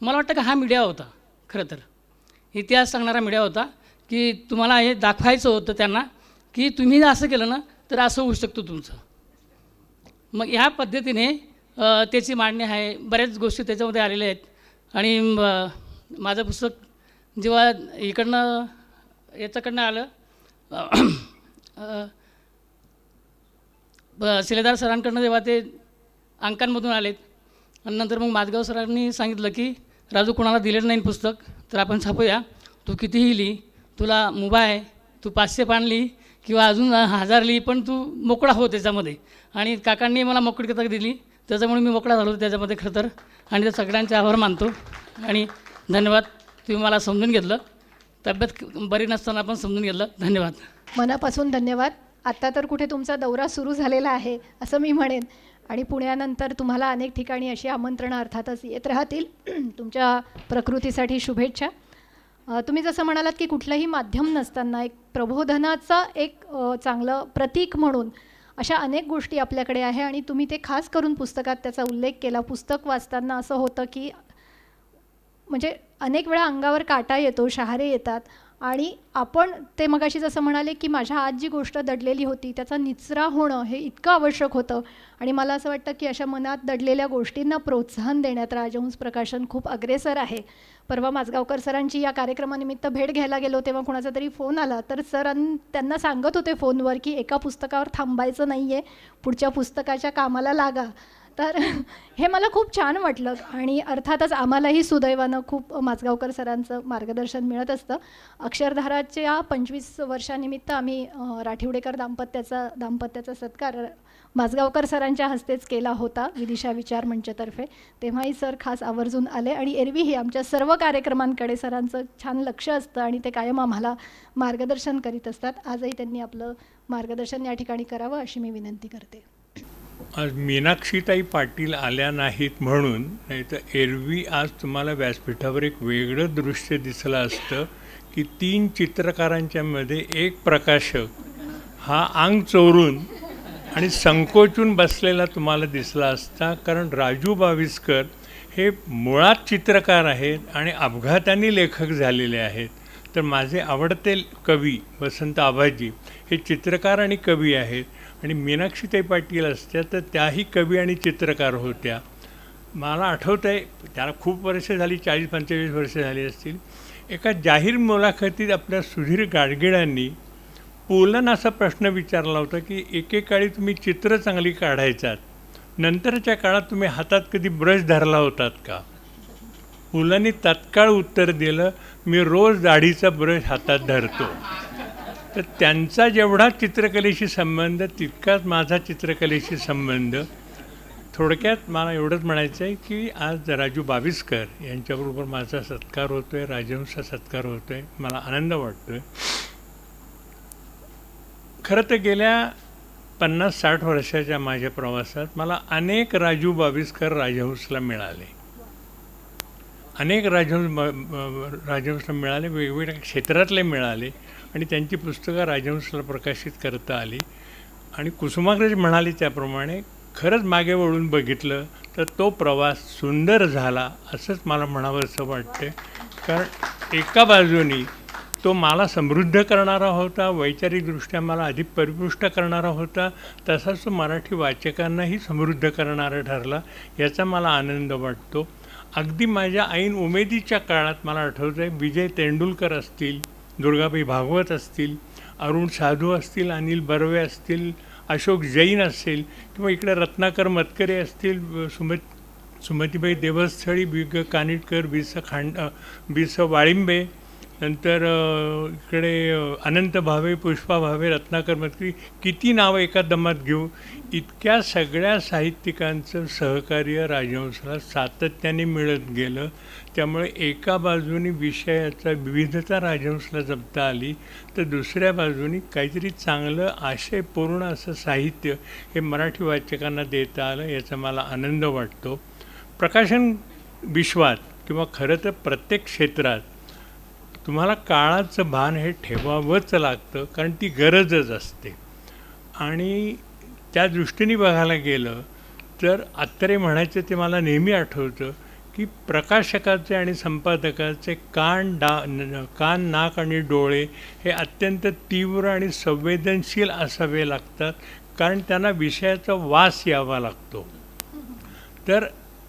मला वाटतं का हा मीडिया होता खरं तर, इतिहास सांगणारा मीडिया होता की तुम्हाला हे दाखवायचं होतं त्यांना की तुम्ही असं केलं ना तर असं होऊ शकतं तुमचं. मग ह्या पद्धतीने त्याची मांडणी आहे, बऱ्याच गोष्टी त्याच्यामध्ये आलेल्या आहेत. आणि माझं पुस्तक जेव्हा इकडनं याच्याकडनं आलं शिलेदार सरांकडनं, जेव्हा ते अंकांमधून आलेत आणि नंतर मग माझगाव सरांनी सांगितलं की राजू, कोणाला दिलेलं नाही पुस्तक तर आपण छापूया, तू कितीही लिही, तुला मुभा आहे, तू 500 पान लिही किंवा अजून 1000 लिही, पण तू मोकळा हो त्याच्यामध्ये. आणि काकांनी मला मोकळीकता दिली, त्याच्यामुळे मी मोकळा झालो त्याच्यामध्ये खरं तर. आणि त्या सगळ्यांचे आभार मानतो आणि धन्यवाद. तुम्ही मला समजून घेतलं, तब्येत बरी नसताना पण समजून घेतलं. धन्यवाद. मनापासून धन्यवाद. आत्ता तर कुठे तुमचा दौरा सुरू झालेला आहे असं मी म्हणेन, आणि पुण्यानंतर तुम्हाला अनेक ठिकाणी अशी आमंत्रणं अर्थातच येत राहतील. तुमच्या प्रकृतीसाठी शुभेच्छा. तुम्ही जसं म्हणालात की कुठलंही माध्यम नसताना एक प्रबोधनाचा एक चांगलं प्रतीक म्हणून अशा अनेक गोष्टी आपल्याकडे आहे, आणि तुम्ही ते खास करून पुस्तकात त्याचा उल्लेख केला. पुस्तक वाचताना असं होतं की म्हणजे अनेक वेळा अंगावर काटा येतो, शहारे येतात, आणि आपण ते मगाशी जसं म्हणाले की माझ्या आत जी गोष्ट दडलेली होती त्याचा निचरा होणं हे इतकं आवश्यक होतं. आणि मला असं वाटतं की अशा मनात दडलेल्या गोष्टींना प्रोत्साहन देण्यात राजहंस प्रकाशन खूप अग्रेसर आहे. परवा माझगावकर सरांची या कार्यक्रमानिमित्त भेट घ्यायला गेलो तेव्हा कोणाचा तरी फोन आला, तर त्यांना सांगत होते फोनवर की एका पुस्तकावर थांबायचं नाही आहे, पुढच्या पुस्तकाच्या कामाला लागा. तर हे मला खूप छान वाटलं. आणि अर्थातच आम्हालाही सुदैवानं खूप माझगावकर सरांचं मार्गदर्शन मिळत असतं. अक्षरधाराच्या 25 वर्षानिमित्त आम्ही राठिवडेकर दाम्पत्याचा सत्कार माझगावकर सरांच्या हस्तेच केला होता विदिशा विचार मंचतर्फे. तेव्हाही सर खास आवर्जून आले, आणि एरवीही आमच्या सर्व कार्यक्रमांकडे सरांचं छान लक्ष असतं आणि ते कायम आम्हाला मार्गदर्शन करीत असतात. आजही त्यांनी आपलं मार्गदर्शन या ठिकाणी करावं अशी मी विनंती करते. आज मीनाक्षीताई पाटील आल्या नाहीत म्हणून, नाही तर एरवी आज तुम्हाला व्यासपीठावर एक वेगळं दृश्य दिसलं असतं की 3 चित्रकारांच्या मध्ये एक प्रकाशक हा अंग चोरून आणि संकोचून बसलेला तुम्हाला दिसला असता. कारण राजू बाविस्कर हे मुळात चित्रकार आहेत आणि अपघाताने लेखक झालेले आहेत. तर माझे आवडते कवी वसंत आबाजी हे चित्रकार आणि कवी आहेत, आणि मीनाक्षीताई पाटील असत्या तर त्याही कवी आणि चित्रकार होत्या. मला आठवतं आहे, त्याला खूप वर्ष झाली, 40-45 वर्ष झाली असतील. एका जाहीर मुलाखतीत आपल्या सुधीर गाडगिळांनी पुलन असा प्रश्न विचारला होता की एकेकाळी तुम्ही चित्र चांगली काढायचात, नंतरच्या काळात तुम्ही हातात कधी ब्रश धरला होतात का? पुलांनी तात्काळ उत्तर दिलं, मी रोज दाढीचा ब्रश हातात धरतो. तर त्यांचा जेवढा चित्रकलेशी संबंध तितकाच माझा चित्रकलेशी संबंध. थोडक्यात मला एवढंच म्हणायचं आहे की आज राजू बाविस्कर यांच्याबरोबर माझा सत्कार होतो आहे, राजहंसचा सत्कार होतो आहे. मला आनंद वाटतो आहे. खरं तर गेल्या 50-60 वर्षाच्या माझ्या प्रवासात मला अनेक राजू बाविस्कर राजहंसला मिळाले. अनेक राजहंसला मिळाले, वेगवेगळ्या क्षेत्रातले मिळाले, आणि त्यांची पुस्तकं राजहंसला प्रकाशित करता आली. आणि कुसुमाग्रज म्हणाले त्याप्रमाणे खरंच मागे वळून बघितलं तर तो प्रवास सुंदर झाला असंच मला म्हणावं असं वाटतं. कारण एका बाजूनी तो मला समृद्ध करणारा होता, वैचारिकदृष्ट्या मला अधिक परिपुष्ट करणारा होता, तसाच तो मराठी वाचकांनाही समृद्ध करणारा ठरला, याचा मला आनंद वाटतो. अगदी माझ्या ऐन उमेदीच्या काळात मला आठवतं आहे, विजय तेंडुलकर असतील, दुर्गाबाई भागवत असतील, अरुण साधू असतील, अनिल बर्वे असतील, अशोक जैन असेल, किंवा इकडे रत्नाकर मतकरे असतील, सुमतीबाई देवस्थळी, बी.ग. कानिटकर, बी.स. वाळिंबे, नंतर इकडे अनंत भावे, पुष्पा भावे, रत्नाकर मतकरी, किती नावं एका दमात घेऊ. इतक्या सगळ्या साहित्यिकांचं सहकार्य राजहंसला सातत्याने मिळत गेलं. त्यामुळे एका बाजूनी विषयाचा विविधता राजहंसला जपता आली, तर दुसऱ्या बाजूनी काहीतरी चांगलं आशयपूर्ण असं साहित्य हे मराठी वाचकांना देता आलं, याचा मला आनंद वाटतो. प्रकाशन विश्वात किंवा खरं तर प्रत्येक क्षेत्रात तुम्हाला काळाचं भान हे ठेवावंच लागतं, कारण ती गरजच असते. आणि त्या दृष्टीने बघायला गेलं तर अत्तरे म्हणायचं ते मला नेहमी आठवतं की प्रकाशकाचे आणि संपादकाचे कान, नाक आणि डोळे हे अत्यंत तीव्र आणि संवेदनशील असावे लागतात, कारण त्यांना विषयाचा वास यावा लागतो. तर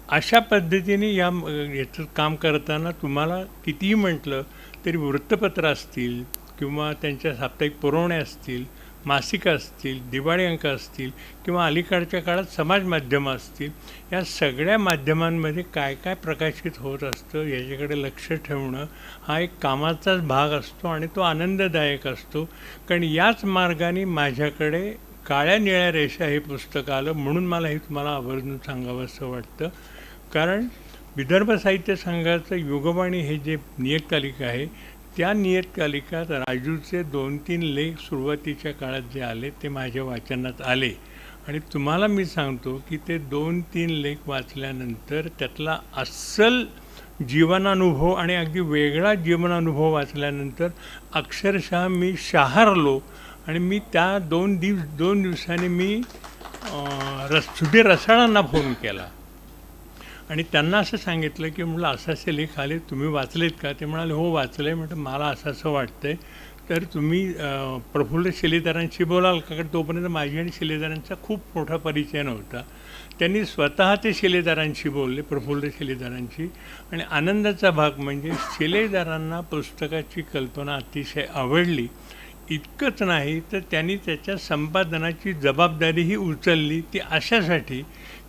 अशा पद्धतीने याचं काम करताना तुम्हाला कितीही म्हटलं तरी वृत्तपत्र असतील किंवा त्यांच्या साप्ताहिक पुरवण्या असतील, मासिकं असतील, दिवाळी अंक असतील किंवा अलीकडच्या काळात समाज माध्यमं असतील, या सगळ्या माध्यमांमध्ये काय काय प्रकाशित होत असतं याच्याकडे लक्ष ठेवणं हा एक कामाचाच भाग असतो आणि तो आनंददायक असतो. कारण याच मार्गाने माझ्याकडे काळ्या निळ्या रेषा हे पुस्तक आलं, म्हणून मला हे तुम्हाला आवर्जून सांगावंसं वाटतं. कारण विदर्भ साहित्य संघाचं युगवाणी हे जे नियतकालिका आहे, त्या नियतकालिकात राजूचे 2-3 लेख सुरुवातीच्या काळात जे आले ते माझ्या वाचनात आले आणि तुम्हाला मी सांगतो की ते 2-3 लेख वाचल्यानंतर त्यातला अस्सल जीवनानुभव आणि अगदी वेगळा जीवनानुभव वाचल्यानंतर अक्षरशः मी शहारलो आणि मी त्या 2 दिवसांनी मी सुधीर रसाळांना फोन केला आणि त्यांना असं सांगितलं की म्हटलं असे लेख आले, तुम्ही वाचलेत का? ते म्हणाले हो वाचले. म्हटलं मला असं वाटतंय तर तुम्ही प्रफुल्ल शिलेदारांशी बोलाल का? कारण तोपर्यंत माझी आणि शिलेदारांचा खूप मोठा परिचय नव्हता. त्यांनी स्वतः ते शिलेदारांशी बोलले, प्रफुल्ल शिलेदारांशी. आणि आनंदाचा भाग म्हणजे शिलेदारांना पुस्तकाची कल्पना अतिशय आवडली. इतकंच नाही तर त्यांनी त्याच्या संपादनाची जबाबदारीही उचलली. ती अशासाठी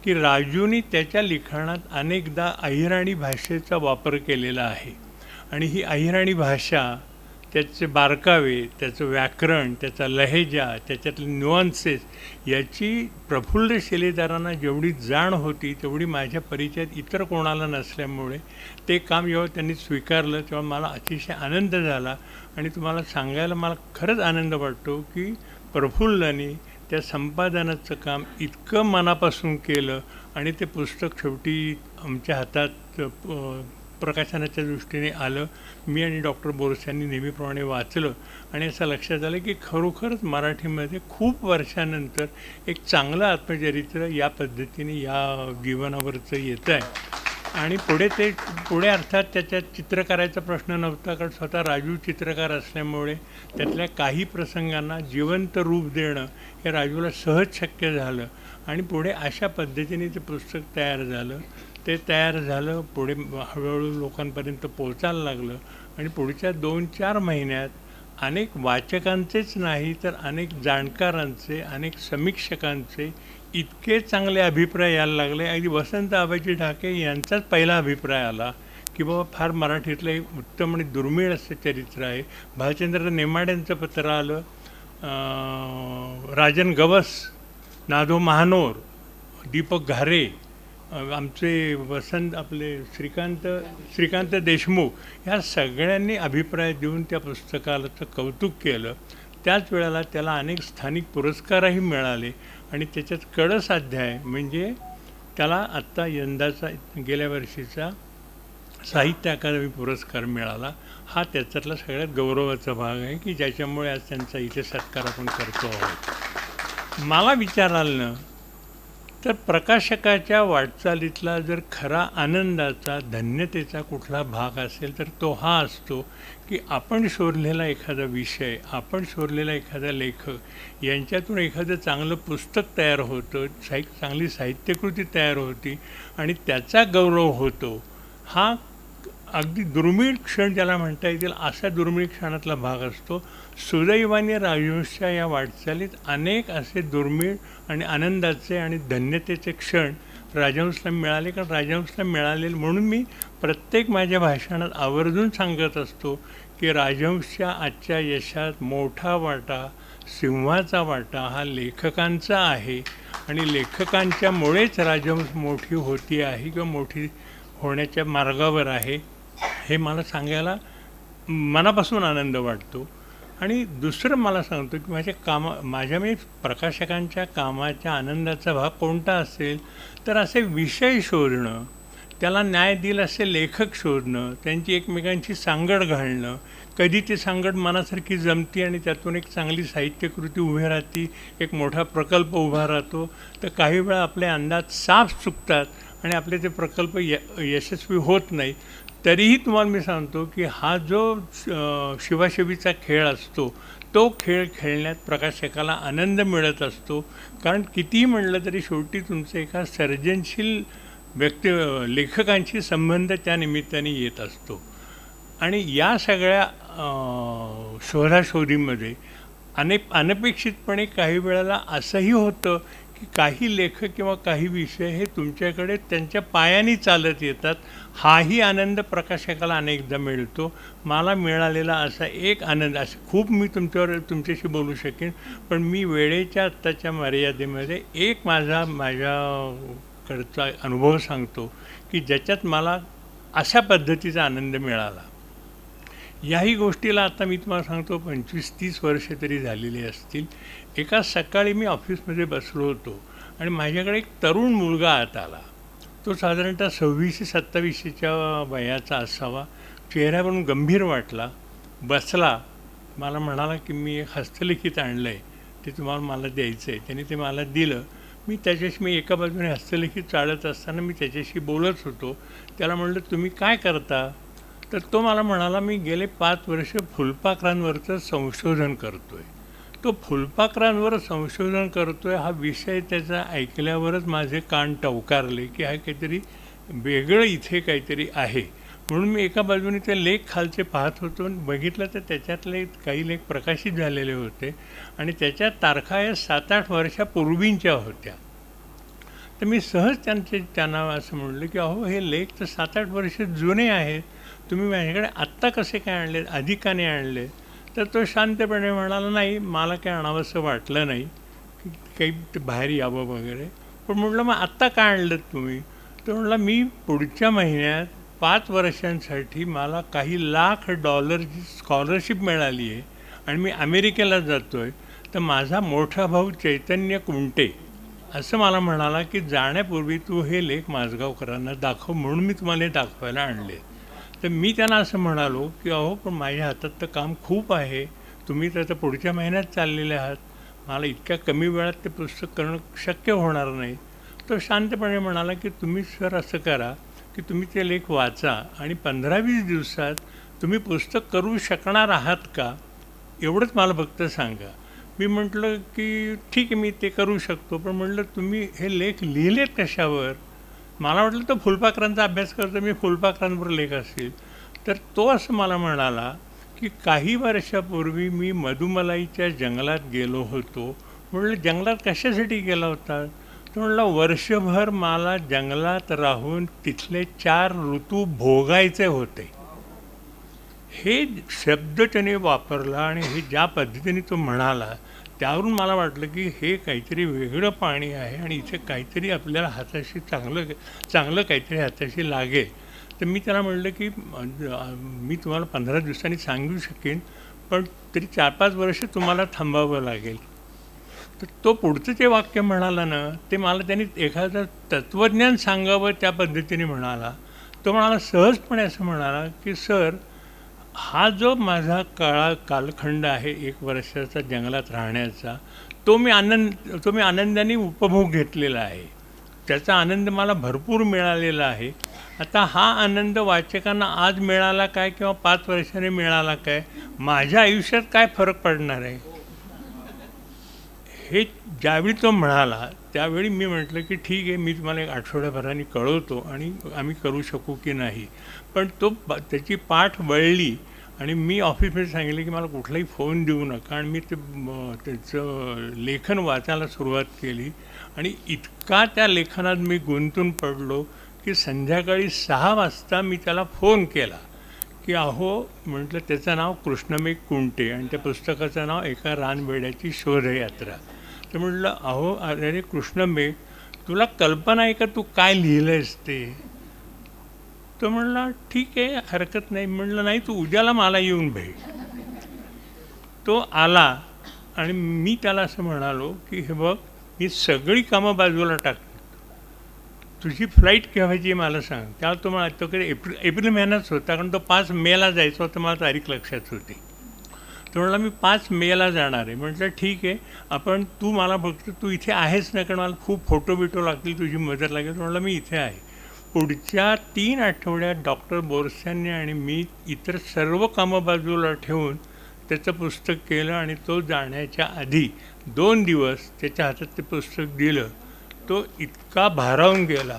की राजूनी त्याच्या लिखाणात अनेकदा अहिराणी भाषेचा वापर केलेला आहे आणि ही अहिराणी भाषा, त्याचे बारकावे, त्याचं व्याकरण, त्याचा लहेजा, त्याच्यातले न्युअन्सेस याची प्रफुल्ल शिलेदारांना जेवढी जाण होती तेवढी माझ्या परिचयात इतर कोणाला नसल्यामुळे ते काम जेव्हा त्यांनी स्वीकारलं तेव्हा मला अतिशय आनंद झाला. आणि तुम्हाला सांगायला मला खरंच आनंद वाटतो की प्रफुल्लने त्या संपादनाचं काम इतकं मनापासून केलं आणि ते पुस्तक शेवटी आमच्या हातात प्रकाशनाच्या दृष्टीने आलं. मी आणि डॉक्टर बोरस यांनी नेहमीप्रमाणे वाचलं आणि असं लक्षात आलं की खरोखरच मराठीमध्ये खूप वर्षानंतर एक चांगलं आत्मचरित्र या पद्धतीने या जीवनावरचं येतं आहे. आणि पुढे अर्थात त्याच्यात चित्रकाराचा प्रश्न नव्हता, कारण स्वतः राजू चित्रकार असल्यामुळे त्यातल्या काही प्रसंगांना जिवंत रूप देणं हे राजूला सहज शक्य झालं. आणि पुढे अशा पद्धतीने ते पुस्तक तयार झालं. ते तयार झालं, पुढे हळूहळू लोकांपर्यंत पोचायला लागलं आणि पुढच्या 2-4 महिन्यात अनेक वाचकांचेच नाही तर अनेक जाणकारांचे, अनेक समीक्षकांचे इतके चांगले अभिप्राय यायला लागले. अगदी वसंत आबाजी ढाके यांचाच पहिला अभिप्राय आला की बाबा फार मराठीतलं एक उत्तम आणि दुर्मिळ असं चरित्र आहे. भालचंद्र नेमाड्यांचं पत्र आलं, राजन गवस, नादो महानोर, दीपक घारे, आमचे आपले श्रीकांत देशमुख ह्या सगळ्यांनी अभिप्राय देऊन त्या पुस्तकाचं कौतुक केलं. त्याच वेळेला त्याला अनेक स्थानिक पुरस्कारही मिळाले आणि त्याच्यात कळस अध्याय म्हणजे त्याला आत्ता यंदाचा गेल्या वर्षीचा साहित्य अकादमी पुरस्कार मिळाला. हा त्याच्यातला सगळ्यात गौरवाचा भाग आहे की ज्याच्यामुळे आज त्यांचा इथे सत्कार आपण करतो आहोत. मला विचाराल ना तर प्रकाशकाच्या वाटचालीतला जर खरा आनंदाचा, धन्यतेचा कुठला भाग असेल तर तो हा असतो की आपण शोधलेला एखादा विषय, आपण शोधलेला एखादा लेखक यांच्यातून एखादं चांगलं पुस्तक तयार होतं, चांगली साहित्यकृती तयार होती आणि त्याचा गौरव होतो. हा अगदी दुर्मिळ क्षण ज्याला म्हणता येतील असा दुर्मिळ क्षणातला भाग असतो. सुदैवाने राजहंसच्या या वाटचालीत अनेक असे दुर्मिळ आणि आनंदाचे आणि धन्यतेचे क्षण राजहंसला मिळाले. कारण राजहंसला मिळालेले म्हणून मी प्रत्येक माझ्या भाषणात आवर्जून सांगत असतो की राजहंसच्या आजच्या यशात मोठा वाटा, सिंहाचा वाटा हा लेखकांचा आहे आणि लेखकांच्यामुळेच राजहंस मोठी होती आहे किंवा मोठी होण्याच्या मार्गावर आहे हे मला सांगायला मनापासून आनंद वाटतो. आणि दुसरं मला सांगतो की माझ्या प्रकाशकांच्या कामाच्या आनंदाचा भाग कोणता असेल तर असे विषय शोधणं, त्याला न्याय देईल असे लेखक शोधणं, त्यांची एकमेकांची सांगड घालणं. कधी ती सांगड मनासारखी जमती आणि त्यातून एक चांगली साहित्यकृती उभी राहती, एक मोठा प्रकल्प उभा राहतो. तर काही वेळा आपले अंदाज साफ चुकतात आणि आपले ते प्रकल्प यशस्वी होत नाही. तरीही तुम्हाला मी सांगतो की हा जो शिवाशिवीचा खेळ असतो तो खेळ खेळण्यात प्रकाशकाला आनंद मिळत असतो. कारण कितीही म्हणलं तरी शेवटी तुमचं एका सर्जनशील लेखकांशी संबंध त्या निमित्ताने येत असतो. आणि या सगळ्या शोधाशोधीमध्ये अनपेक्षितपणे काही वेळेला असंही होतं की काही लेखक किंवा काही विषय हे तुमच्याकडे त्यांच्या पायाने चालत येतात. हाही आनंद प्रकाशकाला अनेकदा मिळतो. मला मिळालेला असा एक आनंद, असं खूप मी तुमच्याशी बोलू शकेन, पण मी वेळेच्या आत्ताच्या मर्यादेमध्ये एक माझ्याकडचा अनुभव सांगतो की ज्याच्यात मला अशा पद्धतीचा आनंद मिळाला. याही गोष्टीला आता मी तुम्हाला सांगतो 25-30 वर्षे तरी झालेली असतील. एका सकाळी मी ऑफिसमध्ये बसलो होतो आणि माझ्याकडे एक तरुण मुलगा आत आला. तो साधारणतः 26-27च्या वयाचा असावा. चेहऱ्यावरून गंभीर वाटला. बसला. मला म्हणाला की मी एक हस्तलिखित आणलं आहे, ते तुम्हाला मला द्यायचं आहे. त्याने ते मला दिलं. मी एका बाजूने हस्तलिखित चालत असताना मी त्याच्याशी बोलत होतो. त्याला म्हणलं, तुम्ही काय करता? तर तो मला म्हणाला, मी गेले 5 वर्ष फुलपाखरांवरचं संशोधन करतो आहे. तो फुलपाखरांवर संशोधन करतो आहे हा विषय त्याचा ऐकल्यावरच माझे कान टवकारले की हा काहीतरी वेगळं इथे काहीतरी आहे. म्हणून मी एका बाजूने ते लेख खालचे पाहत होतो आणि बघितलं तर त्याच्यातले काही लेख प्रकाशित झालेले होते आणि त्याच्या तारखा या 7-8 वर्षापूर्वींच्या होत्या. तर मी सहज त्यांना असं म्हणलं की अहो, हे लेख तर 7-8 वर्ष जुने आहेत, तुम्ही माझ्याकडे आत्ता कसे काय आणले, आधी का नाही आणले? तर तो शांतपणे म्हणाला, नाही मला काय आणावंसं वाटलं नाही की काही ते बाहेर यावं वगैरे. पण म्हटलं, मग आत्ता का आणलं तुम्ही? तो म्हटला, मी पुढच्या महिन्यात 5 वर्षांसाठी मला काही $1,00,000ची स्कॉलरशिप मिळाली आहे आणि मी अमेरिकेला जातो आहे. तर माझा मोठा भाऊ चैतन्य कुंटे असं मला म्हणाला की जाण्यापूर्वी तू हे लेख माझगावकरांना दाखव, म्हणून मी तुम्हाला हे दाखवायला आणले. तर मी त्यांना असं म्हणालो की अहो, पण माझ्या हातात तर काम खूप आहे, तुम्ही तर आता पुढच्या महिन्यात चाललेले आहात, मला इतक्या कमी वेळात ते पुस्तक करणं शक्य होणार नाही. तो शांतपणे म्हणाला की तुम्ही सर असं करा की तुम्ही ते लेख वाचा आणि 15-20 दिवसात तुम्ही पुस्तक करू शकणार आहात का, एवढंच मला फक्त सांगा. मी म्हटलं की ठीक आहे, मी ते करू शकतो. पण म्हटलं, तुम्ही हे लेख लिहिलेत कशावर? मला वाटलं तो फुलपाखरांचा अभ्यास करतो, मी फुलपाखरांवर लेख असेल. तर तो असं मला म्हणाला की काही वर्षापूर्वी मी मधुमलाईच्या जंगलात गेलो होतो. म्हटलं, जंगलात कशासाठी गेला होता? तो म्हणला, वर्षभर मला जंगलात राहून तिथले 4 ऋतू भोगायचे होते. हे शब्द त्याने वापरला आणि हे ज्या पद्धतीने तो म्हणाला त्यावरून मला वाटलं की हे काहीतरी वेगळं पाणी आहे आणि इथे काहीतरी आपल्याला हाताशी चांगलं काहीतरी हाताशी लागेल. तर मी त्याला म्हटलं की मी तुम्हाला 15 दिवसांनी सांगू शकेन, पण तरी 4-5 वर्ष तुम्हाला थांबावं लागेल. तर तो पुढचं जे वाक्य म्हणाला ना, ते मला त्यांनी एखादं तत्त्वज्ञान सांगावं त्या पद्धतीने म्हणाला. तो म्हणाला, सहजपणे असं म्हणाला की सर, हा जो माझा कालखंड आहे 1 वर्षाचा जंगलात राहण्याचा, तो मी आनंदाने उपभोग घेतलेला आहे. त्याचा आनंद मला भरपूर मिळालेला आहे. आता हा आनंद वाचकांना आज मिळाला काय किंवा 5 वर्षांनी मिळाला काय, माझ्या आयुष्यात काय फरक पडणार आहे? हे ज्यावेळी तो म्हणाला त्यावेळी मी म्हटलं की ठीक आहे, मी तुम्हाला 1 आठवड्याभराने कळवतो आणि आम्ही करू शकू की नाही. पण त्याची पाठ वळली आणि मी ऑफिसमध्ये सांगितलं की मला कुठलाही फोन देऊ नका आणि मी त्याचं लेखन वाचायला सुरुवात केली आणि इतका त्या लेखनात मी गुंतून पडलो की संध्याकाळी 6 वाजता मी त्याला फोन केला की अहो, म्हटलं, त्याचं नाव कृष्णमेघ कुंटे आणि त्या पुस्तकाचं नाव एका रानवेड्याची शोधयात्रा. तर म्हटलं, अहो अरे कृष्णमेघ, तुला कल्पना आहे का तू काय लिहिलं आहेस ते? तो म्हणला, ठीक आहे, हरकत नाही. म्हटलं, नाही, तू उद्याला मला येऊन भेट. तो आला आणि मी त्याला असं म्हणालो की हे बघ, ही सगळी कामं बाजूला टाकतो, तुझी फ्लाईट केव्हाची मला सांग. त्याला तो मला, तो कधी एप्रिल महिन्याच होता, कारण तो 5 मेला जायचा होता, मला तारीख लक्षात होती. तो म्हणला, मी 5 मेला जाणार आहे. म्हटलं, ठीक आहे, तू मला फक्त तू इथे आहेस ना, कारण मला खूप फोटो बिटो लागतील, तुझी मदत लागेल. तो म्हणला, मी इथे आहे. पुढच्या 3 आठवड्यात डॉक्टर बोरस्यांनी आणि मी इतर सर्व कामं बाजूला ठेवून त्याचं पुस्तक केलं आणि तो जाण्याच्या आधी 2 दिवस त्याच्या हातात ते पुस्तक दिलं. तो इतका भारावून गेला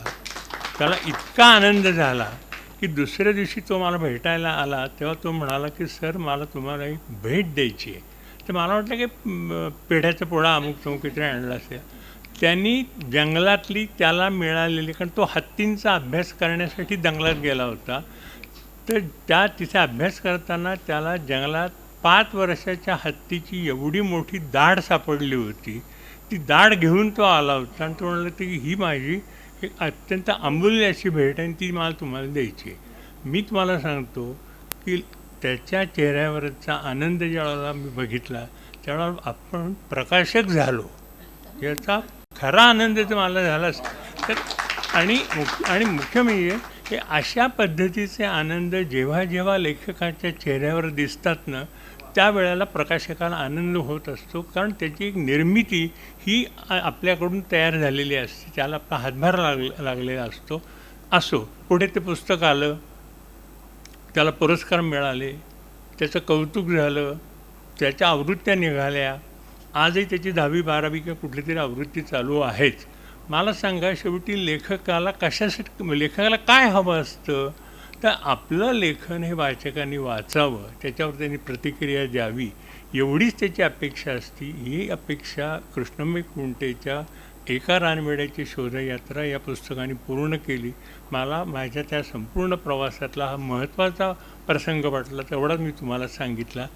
त्याला इतका आनंद झाला की दुसऱ्या दिवशी तो मला भेटायला आला तेव्हा तो म्हणाला की सर मला तुम्हाला एक भेट द्यायची आहे. तर मला वाटलं की पेढ्याचा पोळा अमुक तमुक काहीतरी आणला असेल. त्यांनी जंगलातली त्याला मिळालेली, कारण तो हत्तींचा अभ्यास करण्यासाठी जंगलात गेला होता, तर तिथे अभ्यास करताना त्याला जंगलात 5 वर्षाच्या हत्तीची एवढी मोठी दाढ सापडली होती. ती दाढ घेऊन तो आला होता आणि तो म्हणाला की ही माझी एक अत्यंत अमूल्य अशी भेट आहे आणि ती मला तुम्हाला द्यायची आहे. मी तुम्हाला सांगतो की त्याच्या चेहऱ्यावरचा आनंद ज्यावेळेला मी बघितला त्यावेळेला आपण प्रकाशक झालो. याचा खरा आनंद तर मला झालाच. तर आणि मुख्य म्हणजे हे अशा पद्धतीचे आनंद जेव्हा जेव्हा लेखकाच्या चेहऱ्यावर दिसतात ना, त्यावेळेला प्रकाशकाला आनंद होत असतो, कारण त्याची एक निर्मिती ही आपल्याकडून तयार झालेली असते, त्याला आपला हातभार लागलेला असो. पुढे ते पुस्तक आलं, त्याला पुरस्कार मिळाले, त्याचं कौतुक झालं, त्याच्या आवृत्त्या निघाल्या. आजही त्याची 10वी 12वी किंवा कुठली तरी आवृत्ती चालू आहेच. मला सांगा, शेवटी लेखकाला काय हवं असतं? तर आपलं लेखन हे वाचकांनी वाचावं, त्याच्यावर त्यांनी प्रतिक्रिया द्यावी, एवढीच त्याची अपेक्षा असती. ही अपेक्षा कृष्णमय कुंटेच्या एका रानवेड्याची शोधयात्रा या पुस्तकाने पूर्ण केली. मला माझ्या त्या संपूर्ण प्रवासातला हा महत्त्वाचा प्रसंग वाटला, तेवढाच मी तुम्हाला सांगितला.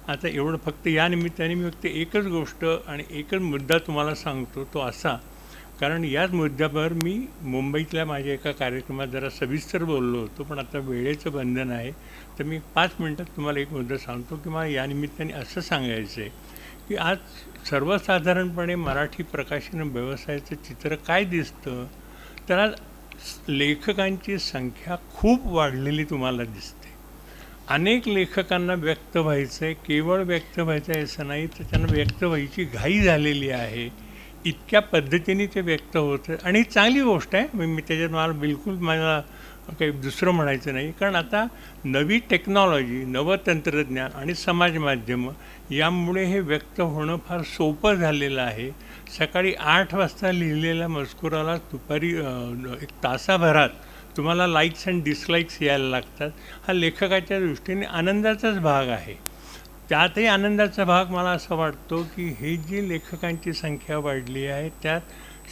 आता एवढं फक्त या निमित्ताने मी फक्त एकच गोष्ट आणि एकच मुद्दा तुम्हाला सांगतो, तो असा, कारण याच मुद्द्यावर मी मुंबईतल्या माझ्या एका कार्यक्रमात जरा सविस्तर बोललो होतो, पण आता वेळेचं बंधन आहे, तर मी 5 मिनटात तुम्हाला एक मुद्दा सांगतो की मला या निमित्ताने असं सांगायचं आहे की आज सर्वसाधारणपणे मराठी प्रकाशन व्यवसायाचं चित्र काय दिसतं, तर आज लेखकांची संख्या खूप वाढलेली तुम्हाला दिसते. अनेक लेखकांना व्यक्त व्हायचं आहे, केवळ व्यक्त व्हायचं आहे असं नाही, तर त्यांना व्यक्त व्हायची घाई झालेली आहे. इतक्या पद्धतीने ते व्यक्त होतं आणि ही चांगली गोष्ट आहे. मी त्याच्यात मला बिलकुल मला काही दुसरं म्हणायचं नाही, कारण आता नवी टेक्नॉलॉजी, नवं तंत्रज्ञान आणि समाज माध्यमं यामुळे हे व्यक्त होणं फार सोपं झालेलं आहे. सकाळी 8 वाजता लिहिलेल्या मजकुराला दुपारी 1 तासाभरात तुम्हाला लाईक्स अँड डिसलाईक्स यायला लागतात. हा लेखकाच्या दृष्टीने आनंदाचाच भाग आहे. त्यातही आनंदाचा भाग मला असं वाटतो की हे जी लेखकांची संख्या वाढली आहे, त्यात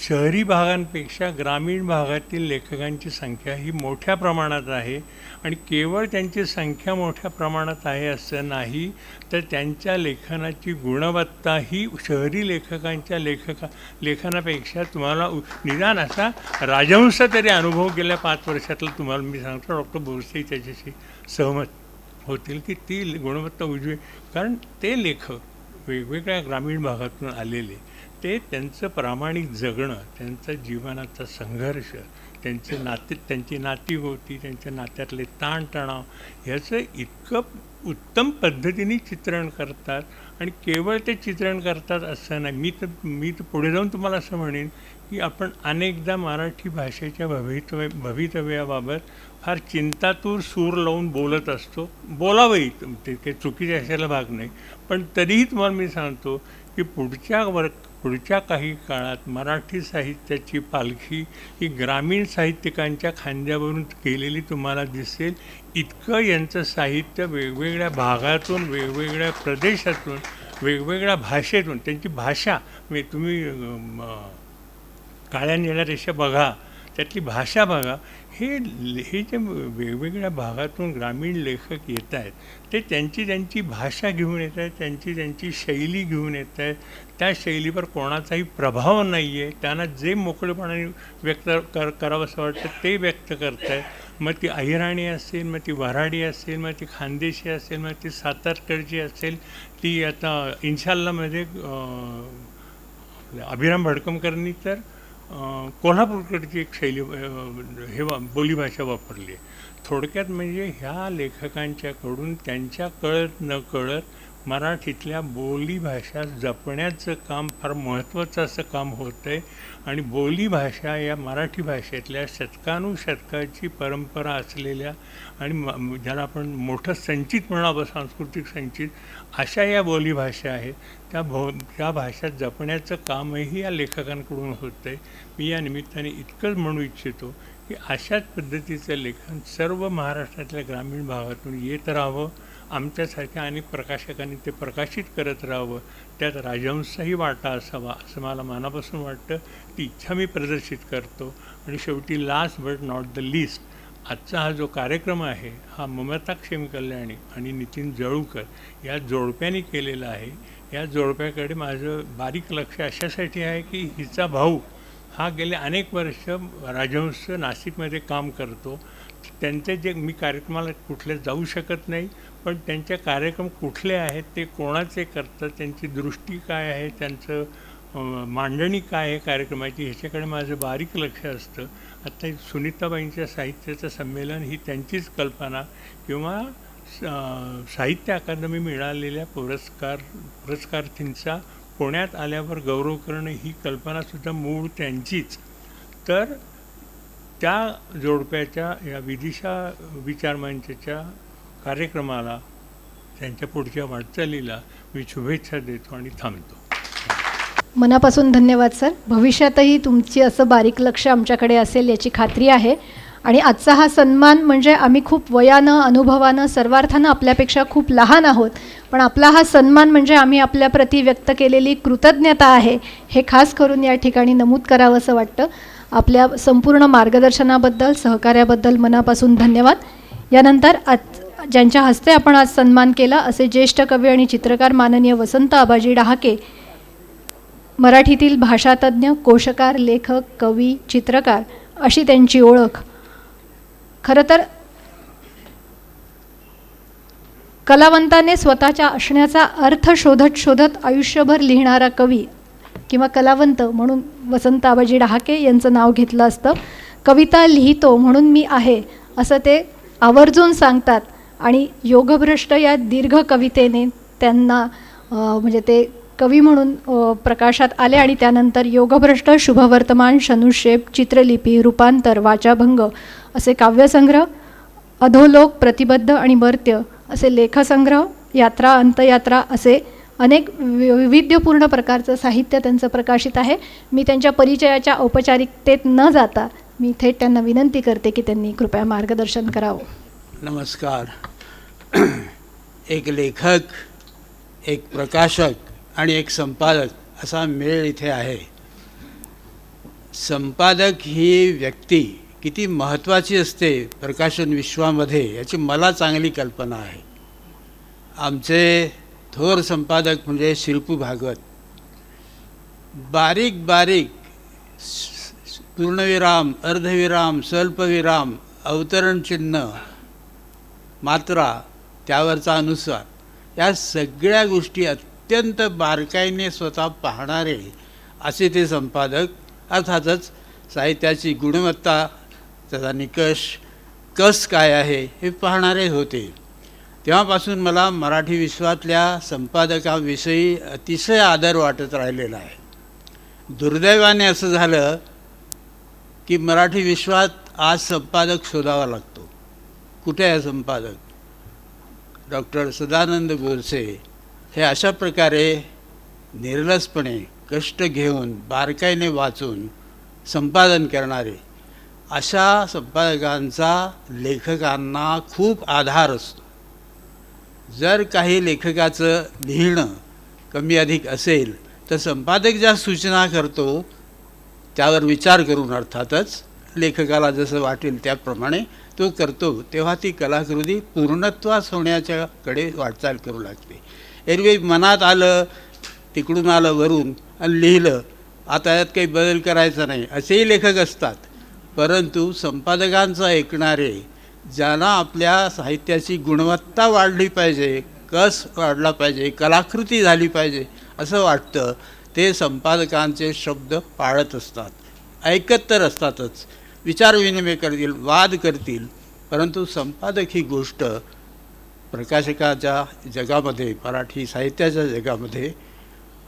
शहरी भागांपेक्षा ग्रामीण भागातील लेखकांची संख्या ही मोठ्या प्रमाणात आहे. आणि केवळ त्यांची संख्या मोठ्या प्रमाणात आहे असं नाही, तर त्यांच्या लेखनाची गुणवत्ता ही शहरी लेखकांच्या लेखनापेक्षा तुम्हाला निदान असा राजहंस तरी अनुभव गेल्या 5 वर्षातला तुम्हाला मी सांगतो. डॉक्टर बोरसे त्याच्याशी सहमत होतील की ती गुणवत्ता उजवी, कारण ते लेखक वेगवेगळ्या ग्रामीण भागातून आलेले, ते त्यांचं प्रामाणिक जगणं, त्यांचा जीवनाचा संघर्ष, त्यांची नातीगोती, त्यांच्या नात्यातले ताणतणाव ह्याचं इतकं उत्तम पद्धतीने चित्रण करतात. आणि केवळ ते चित्रण करतात असं नाही, मी तर पुढे जाऊन तुम्हाला असं म्हणेन की आपण अनेकदा मराठी भाषेच्या भवितव्याबाबत फार चिंतातूर सूर लावून बोलत असतो. बोलावंही, ते काही चुकीचे असायला भाग नाही, पण तरीही तुम्हाला मी सांगतो की पुढच्या काही काळात मराठी साहित्याची पालखी ही ग्रामीण साहित्यिकांच्या खांद्यावरून केलेली तुम्हाला दिसेल. इतकं यांचं साहित्य वेगवेगळ्या भागातून, वेगवेगळ्या प्रदेशातून, वेगवेगळ्या भाषेतून, त्यांची भाषा म्हणजे तुम्ही काळ्या निळ्या रेषा बघा, त्यातली भाषा बघा. हे जे वेगवेगळ्या भागातून ग्रामीण लेखक येत आहेत, ते त्यांची भाषा घेऊन येत आहेत, त्यांची शैली घेऊन येत आहेत. त्या शैलीवर कोणाचाही प्रभाव नाही आहे. त्यांना जे मोकळेपणाने व्यक्त करावं असं वाटतं ते व्यक्त करत आहेत. मग ती अहिराणी असेल, मग ती वऱ्हाडी असेल, मग ती खानदेशी असेल, मग ती सातारकडची असेल, ती आता इन्शाल्लामध्ये अभिराम भडकमकरांनी तर कोल्हापूरकडची एक शैली बोलीभाषा वापरली आहे. थोडक्यात म्हणजे ह्या लेखकांच्याकडून त्यांच्या कळत न कळत मराठीतल्या बोलीभाषा जपण्याचं काम फार महत्त्वाचं असं काम होतं आहे. आणि बोलीभाषा या मराठी भाषेतल्या शतकानुशतकाची परंपरा असलेल्या आणि ज्याला आपण मोठं संचित म्हणावं, सांस्कृतिक संचित, अशा या बोलीभाषा आहेत. त्या भाषा जपण्याचं कामही या लेखकांकडून होतं आहे. मी या निमित्ताने इतकंच म्हणू इच्छितो की अशाच पद्धतीचं लेखन सर्व महाराष्ट्रातल्या ग्रामीण भागातून येत राहावं, आमच्यासारख्या अनेक प्रकाशकांनी ते प्रकाशित करत राहावं, त्यात राजहंसही वाटा असावा असं मला मनापासून वाटतं. ती इच्छा मी प्रदर्शित करतो. आणि शेवटी last but not the list, आजचा हा जो कार्यक्रम आहे हा ममता क्षेम कल्याणी आणि नितीन जळूकर या जोडप्याने केलेला आहे. या जोडप्याकडे माझं बारीक लक्ष अशासाठी आहे की हिचा भाऊ हा गेले अनेक वर्ष राजहंस नाशिकमध्ये काम करतो. त्यांचे जे मी कार्यक्रमाला कुठले जाऊ शकत नाही, पण त्यांचे कार्यक्रम कुठले आहेत, ते कोणाचे करतात, त्यांची दृष्टी काय आहे, त्यांचं मांडणी काय आहे कार्यक्रमाची, ह्याच्याकडे माझं बारीक लक्ष असतं. आता सुनीताबाईंच्या साहित्याचं संमेलन ही त्यांचीच कल्पना किंवा साहित्य अकादमी मिळालेल्या पुरस्कारार्थींचा पुण्यात आल्यावर गौरव करणं ही कल्पनासुद्धा मूळ त्यांचीच. तर त्या जोडप्याच्या या विदिशा विचारमंचच्या कार्यक्रमाला, त्यांच्या पुढच्या वाटचालीला मी शुभेच्छा देतो आणि थांबतो. मनापासून धन्यवाद सर. भविष्यातही तुमची असं बारीक लक्ष आमच्याकडे असेल याची खात्री आहे. आणि आजचा हा सन्मान म्हणजे आम्ही खूप वयानं, अनुभवानं, सर्वार्थानं आपल्यापेक्षा खूप लहान आहोत, पण आपला हा सन्मान म्हणजे आम्ही आपल्याप्रती व्यक्त केलेली कृतज्ञता आहे, हे खास करून या ठिकाणी नमूद करावं असं वाटतं. आपल्या संपूर्ण मार्गदर्शनाबद्दल, सहकार्याबद्दल मनापासून धन्यवाद. यानंतर ज्यांच्या हस्ते आपण आज सन्मान केला असे ज्येष्ठ कवी आणि चित्रकार माननीय वसंत आबाजी डहाके, मराठीतील भाषातज्ञ, कोशकार, लेखक, कवी, चित्रकार अशी त्यांची ओळख. खरं तर कलावंताने स्वतःच्या असण्याचा अर्थ शोधत शोधत आयुष्यभर लिहिणारा कवी किंवा कलावंत म्हणून वसंत आबाजी डहाके यांचं नाव घेतलं असतं. कविता लिहितो म्हणून मी आहे असं ते आवर्जून सांगतात. आणि योगभ्रष्ट या दीर्घ कवितेने त्यांना म्हणजे ते कवी म्हणून प्रकाशात आले. आणि त्यानंतर योगभ्रष्ट, शुभवर्तमान, शनुशेप, चित्रलिपी, रूपांतर, वाचाभंग असे काव्यसंग्रह, अधोलोक, प्रतिबद्ध आणि मर्त्य असे लेखसंग्रह, यात्रा, अंतयात्रा असे अनेक वैविध्यपूर्ण प्रकारचं साहित्य त्यांचं प्रकाशित आहे. मी त्यांच्या परिचयाच्या औपचारिकतेत न जाता मी थेट त्यांना विनंती करते की त्यांनी कृपया मार्गदर्शन करावं. नमस्कार. एक लेखक, एक प्रकाशक आणि एक संपादक असा मेळ इथे आहे. संपादक ही व्यक्ती किती महत्त्वाची असते प्रकाशन विश्वामध्ये याची मला चांगली कल्पना आहे. आमचे थोर संपादक म्हणजे शिल्पू भागवत बारीक बारीक पूर्णविराम, अर्धविराम, स्वल्पविराम, अवतरण चिन्ह, मात्रा, त्यावरचा अनुस्वार या सगळ्या गोष्टी अत्यंत बारकाईने स्वतः पाहणारे असे ते संपादक. अर्थातच साहित्याची गुणवत्ता, त्याचा निकष, कस काय आहे हे पाहणारे होते. तेव्हापासून मला मराठी विश्वातल्या संपादकाविषयी अतिशय आदर वाटत राहिलेला आहे. दुर्दैवाने असं झालं की मराठी विश्वात आज संपादक शोधावा लागतो. कुठे आहे संपादक? डॉक्टर सदानंद गोरसे हे अशा प्रकारे निर्लसपणे कष्ट घेऊन बारकाईने वाचून संपादन करणारे अशा संपादकांचा लेखकांना खूप आधार असतो. जर काही लेखकाचं लिहिणं कमी अधिक असेल तर संपादक ज्या सूचना करतो त्यावर विचार करून अर्थातच लेखकाला जसं वाटेल त्याप्रमाणे तो करतो, तेव्हा ती कलाकृती पूर्णत्वास होण्याच्याकडे वाटचाल करू लागते. एरवी मनात आलं, तिकडून आलं वरून आणि लिहिलं, आता यात काही बदल करायचा नाही असेही लेखक असतात. परंतु संपादकांचं ऐकणारे, ज्यांना आपल्या साहित्याची गुणवत्ता वाढली पाहिजे, कस वाढला पाहिजे, कलाकृती झाली पाहिजे असं वाटतं, ते संपादकांचे शब्द पाळत असतात. ऐकत तर असतातच, विचारविनिमय करतील, वाद करतील, परंतु संपादक ही गोष्ट प्रकाशकाच्या जगामध्ये, मराठी साहित्याच्या जगामध्ये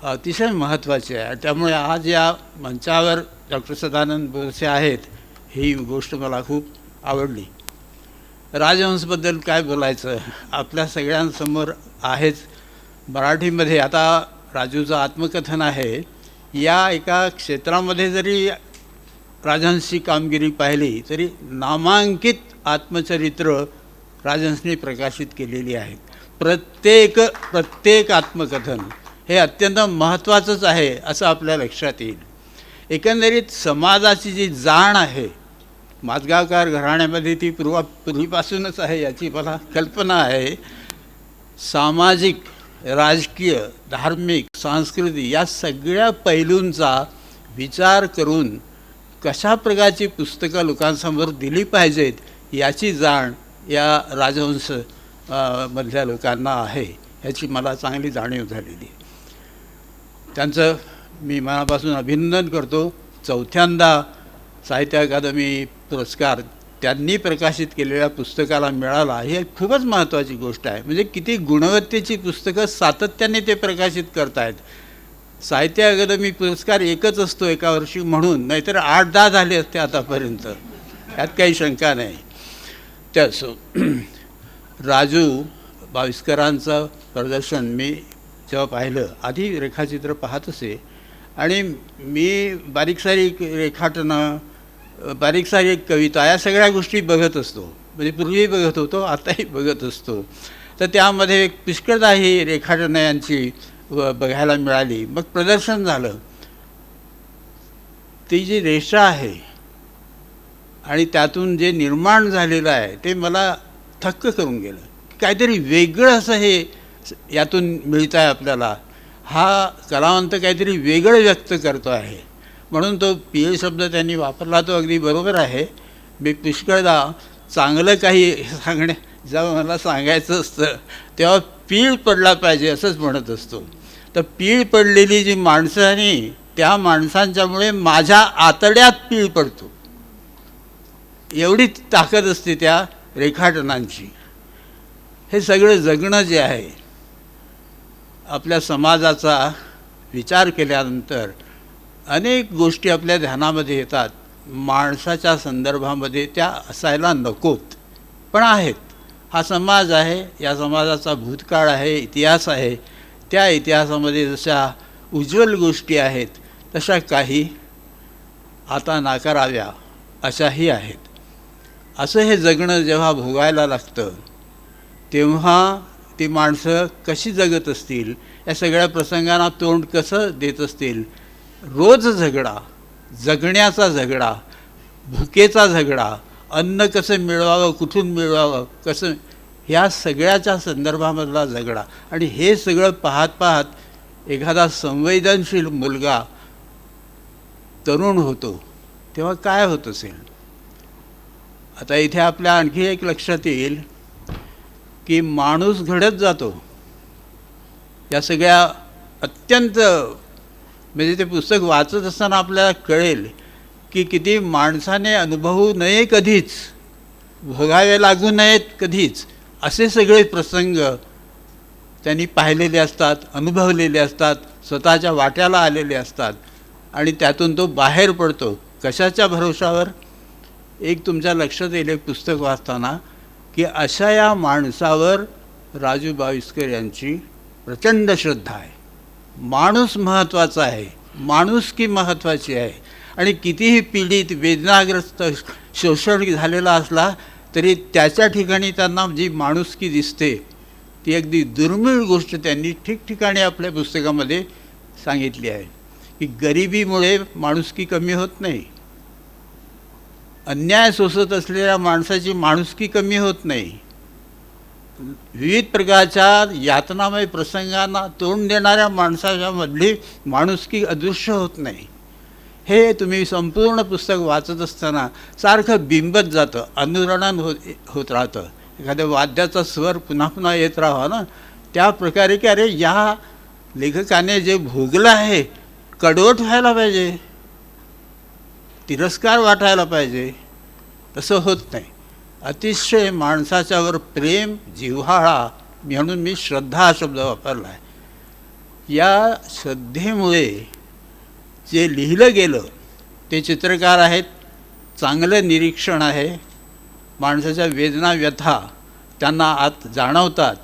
अतिशय महत्त्वाची आहे. त्यामुळे आज या मंचावर डॉक्टर सदानंद गोरसे आहेत ही गोष्ट मला खूप आवडली. राजहंसबद्दल काय बोलायचं, आपल्या सगळ्यांसमोर आहेच. मराठीमध्ये आता राजूचं आत्मकथन आहे. या एका क्षेत्रामध्ये जरी राजहंसची कामगिरी पाहिली तरी नामांकित आत्मचरित्र राजहंसने प्रकाशित केलेली आहेत. प्रत्येक आत्मकथन हे अत्यंत महत्त्वाचंच आहे असं आपल्या लक्षात येईल. एकंदरीत समाजाची जी जाण आहे, माजगावकर घराण्यामध्ये ती पूर्वीपासूनच आहे याची मला कल्पना आहे. सामाजिक, राजकीय, धार्मिक, सांस्कृतिक या सगळ्या पैलूंचा विचार करून कशा प्रकारची पुस्तकं लोकांसमोर दिली पाहिजेत याची जाण या राजहंस मधल्या लोकांना आहे, ह्याची मला चांगली जाणीव झालेली आहे. त्यांचं मी मनापासून अभिनंदन करतो. 4थ्यांदा साहित्य अकादमी पुरस्कार त्यांनी प्रकाशित केलेल्या पुस्तकाला मिळाला, ही खूपच महत्त्वाची गोष्ट आहे. म्हणजे किती गुणवत्तेची पुस्तकं सातत्याने ते प्रकाशित करत आहेत. साहित्य अकादमी पुरस्कार एकच असतो एका वर्षी म्हणून, नाहीतर 8-10 झाले असते आतापर्यंत, यात काही शंका नाही. त्यासो राजू बाविस्करांचं प्रदर्शन मी जेव्हा पाहिलं, आधी रेखाचित्र पाहत असे आणि मी बारीकसारीक रेखाटनं, बारीकसारीक कविता या सगळ्या गोष्टी बघत असतो. म्हणजे पूर्वी बघत होतो, आताही बघत असतो. तर त्यामध्ये पुष्कळदा ही रेखाटनं यांची बघायला मिळाली. मग प्रदर्शन झालं. ती जी रेषा आहे आणि त्यातून जे निर्माण झालेलं आहे ते मला थक्क करून गेलं. काहीतरी वेगळं असं हे यातून मिळतं आहे आपल्याला. हा कलावंत काहीतरी वेगळं व्यक्त करतो आहे. म्हणून तो पीळ शब्द त्यांनी वापरला तो अगदी बरोबर आहे. मी पुष्कळदा चांगलं काही जेव्हा मला सांगायचं असतं तेव्हा पीळ पडला पाहिजे असंच म्हणत असतो. तर पीळ पडलेली जी माणसं आणि त्या माणसांच्यामुळे माझ्या आतड्यात पीळ पडतो, एवढी ताकद असते त्या रेखाटनांची. हे सगळं जगणं जे आहे, आपल्या समाजाचा विचार केल्यानंतर अनेक गोष्टी आपल्या ध्यानामध्ये येतात. माणसाच्या संदर्भामध्ये त्या असायला नकोत, पण आहेत. हा समाज आहे, या समाजाचा भूतकाळ आहे, इतिहास आहे. त्या इतिहासामध्ये जशा उज्ज्वल गोष्टी आहेत तशा काही आता नाकाराव्या अशाही आहेत. असं हे जगणं जेव्हा भोगायला लागतं तेव्हा ती माणसं कशी जगत असतील, या सगळ्या प्रसंगांना तोंड कसं देत असतील. रोज झगडा, जगण्याचा झगडा, भुकेचा झगडा, अन्न कसं मिळवावं, कुठून मिळवावं, कसं, ह्या सगळ्याच्या संदर्भामधला झगडा. आणि हे सगळं पाहत पाहत एखादा संवेदनशील मुलगा तरुण होतो तेव्हा काय होत असेल. आता इथे आपल्या आणखी एक लक्षात येईल की माणूस घडत जातो. या सगळ्या अत्यंत, म्हणजे ते पुस्तक वाचत असताना आपल्याला कळेल की किती माणसाने अनुभवू नये कधीच, भोगावे लागू नयेत कधीच, असे सगळे प्रसंग त्यांनी पाहिलेले असतात, अनुभवलेले असतात, स्वतःच्या वाट्याला आलेले असतात. आणि त्यातून तो बाहेर पडतो. कशाच्या भरोशावर? एक तुमच्या लक्षात येईल एक पुस्तक वाचताना की अशा या माणसावर राजू बाविस्कर यांची प्रचंड श्रद्धा आहे. माणूस महत्त्वाचा आहे, माणुसकी महत्त्वाची आहे. आणि कितीही पीडित, वेदनाग्रस्त, शोषण झालेला असला तरी त्याच्या ठिकाणी त्यांना जी माणुसकी दिसते ती अगदी दुर्मिळ गोष्ट त्यांनी ठिकठिकाणी आपल्या पुस्तकामध्ये सांगितली आहे. की गरिबीमुळे माणुसकी कमी होत नाही, अन्याय सोसत असलेल्या माणसाची माणुसकी कमी होत नाही, विविध प्रकारच्या यातनामय प्रसंगांना तोंड देणाऱ्या माणसाच्या मधली माणुसकी अदृश्य होत नाही. हे तुम्ही संपूर्ण पुस्तक वाचत असताना सारखं बिंबत जातं, अनुरणन होत राहतं. एखाद्या वाद्याचा स्वर पुन्हा पुन्हा येत राहावा ना, त्या प्रकारे की अरे या लेखकाने जे भोगलं आहे कडवट व्हायला पाहिजे, तिरस्कार वाटायला पाहिजे, तसं होत नाही. अतिशय माणसाच्यावर प्रेम, जिव्हाळा, म्हणून मी श्रद्धा हा शब्द वापरला आहे. या श्रद्धेमुळे जे लिहिलं गेलं ते चित्रकार आहेत, चांगलं निरीक्षण आहे, माणसाच्या वेदना व्यथा त्यांना आत जाणवतात.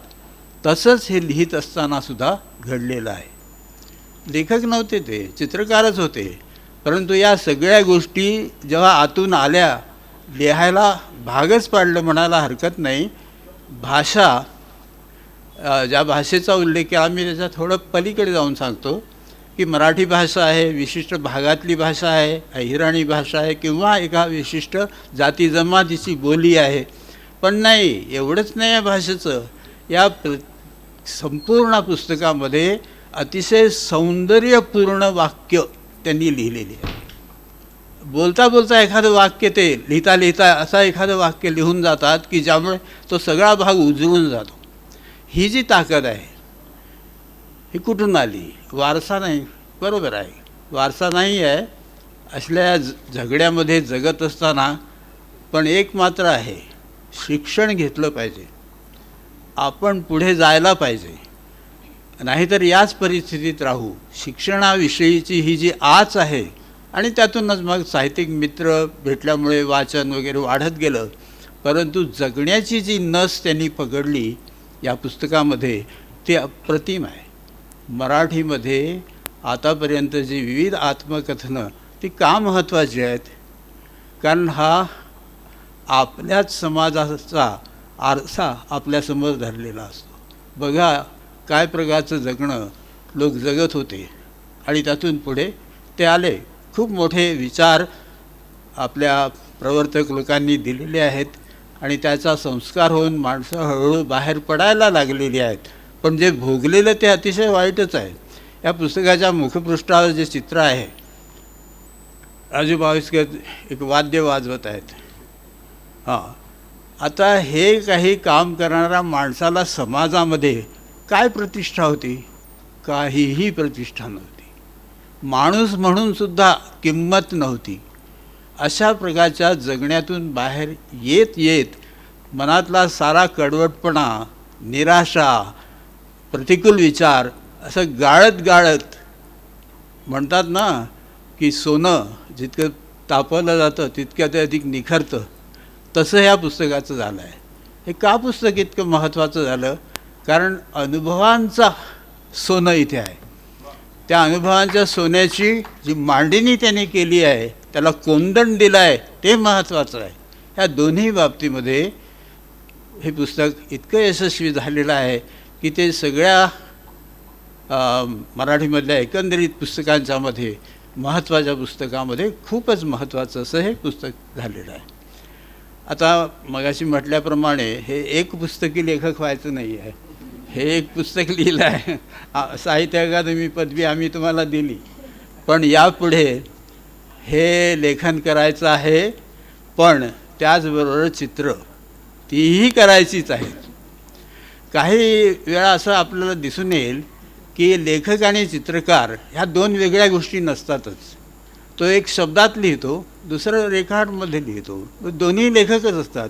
तसंच हे लिहित असतानासुद्धा घडलेलं आहे. लेखक नव्हते ते, चित्रकारच होते. परंतु या सगळ्या गोष्टी जेव्हा आतून आल्या, लिहायला भागच पाडलं म्हणायला हरकत नाही. भाषा, ज्या भाषेचा उल्लेख केला मी त्याच्या थोडं पलीकडे जाऊन सांगतो की मराठी भाषा आहे, विशिष्ट भागातली भाषा आहे, अहिराणी भाषा आहे किंवा एका विशिष्ट जाती जमातीची बोली आहे. पण नाही, एवढंच नाही आहे भाषेचं. या संपूर्ण पुस्तकामध्ये अतिशय सौंदर्यपूर्ण वाक्य त्यांनी लिहिलेली आहे. बोलता बोलता एखादं वाक्य ते लिहिता लिहिता असं एखादं वाक्य लिहून जातात की ज्यामुळे तो सगळा भाग उजळून जातो. ही जी ताकद आहे ही कुठून आली? वारसा नाही, बरोबर आहे, वारसा नाही आहे असल्या झगड्यामध्ये जगत असताना. पण एक मात्र आहे, शिक्षण घेतलं पाहिजे, आपण पुढे जायला पाहिजे, नाहीतर याच परिस्थितीत राहू. शिक्षणाविषयीची ही जी आच आहे आणि त्यातूनच मग साहित्यिक मित्र भेटल्यामुळे वाचन वगैरे वाढत गेलं. परंतु जगण्याची जी नस त्यांनी पकडली या पुस्तकामध्ये ती अप्रतिम आहे. मराठीमध्ये आतापर्यंत जी विविध आत्मकथनं ती का महत्त्वाची आहेत? कारण हा आपल्याच समाजाचा आरसा आपल्यासमोर धरलेला असतो. बघा काय प्रकारचं जगणं लोक जगत होते आणि त्यातून पुढे ते आले. खूप मोठे विचार आपल्या प्रवर्तक लोकांनी दिलेले आहेत आणि त्याचा संस्कार होऊन माणसं हळूहळू बाहेर पडायला लागलेली आहेत. पण जे भोगलेलं ते अतिशय वाईटच आहे. या पुस्तकाच्या मुखपृष्ठावर जे चित्र आहे, राजू भाविस्कर एक वाद्य वाजवत आहेत. आता हे काही काम करणाऱ्या माणसाला समाजामध्ये काय प्रतिष्ठा होती? काहीही प्रतिष्ठा नव्हती. माणूस म्हणून सुद्धा किंमत नव्हती. अशा प्रकारच्या जगण्यातून बाहेर येत येत मनातला सारा कडवटपणा, निराशा, प्रतिकूल विचार असं गाळत गाळत, म्हणतात ना की सोनं जितकं तापवलं जातं तितकं ते अधिक निखरतं, तसं ह्या पुस्तकाचं झालं आहे. हे का पुस्तक इतकं महत्त्वाचं झालं? कारण अनुभवांचा सोनं इथे आहे. त्या अनुभवांच्या सोन्याची जी मांडणी त्याने केली आहे, त्याला कोंदण दिलं आहे, ते महत्त्वाचं आहे. ह्या दोन्ही बाबतीमध्ये हे पुस्तक इतकं यशस्वी झालेलं आहे की ते सगळ्या मराठीमधल्या एकंदरीत पुस्तकांच्यामध्ये, महत्त्वाच्या पुस्तकामध्ये खूपच महत्त्वाचं असं हे पुस्तक झालेलं आहे. आता मगाशी म्हटल्याप्रमाणे हे एक पुस्तकी लेखक व्हायचं नाही आहे. हे एक पुस्तक लिहिलं आहे, साहित्य अकादमी पदवी आम्ही तुम्हाला दिली, पण यापुढे हे लेखन करायचं आहे. पण त्याचबरोबर चित्र तीही करायचीच आहेत. काही वेळा असं आपल्याला दिसून येईल की लेखक आणि चित्रकार ह्या दोन वेगळ्या गोष्टी नसतातच. तो एक शब्दात लिहितो, दुसरं रेखाटमध्ये लिहितो, दोन्ही लेखकच असतात.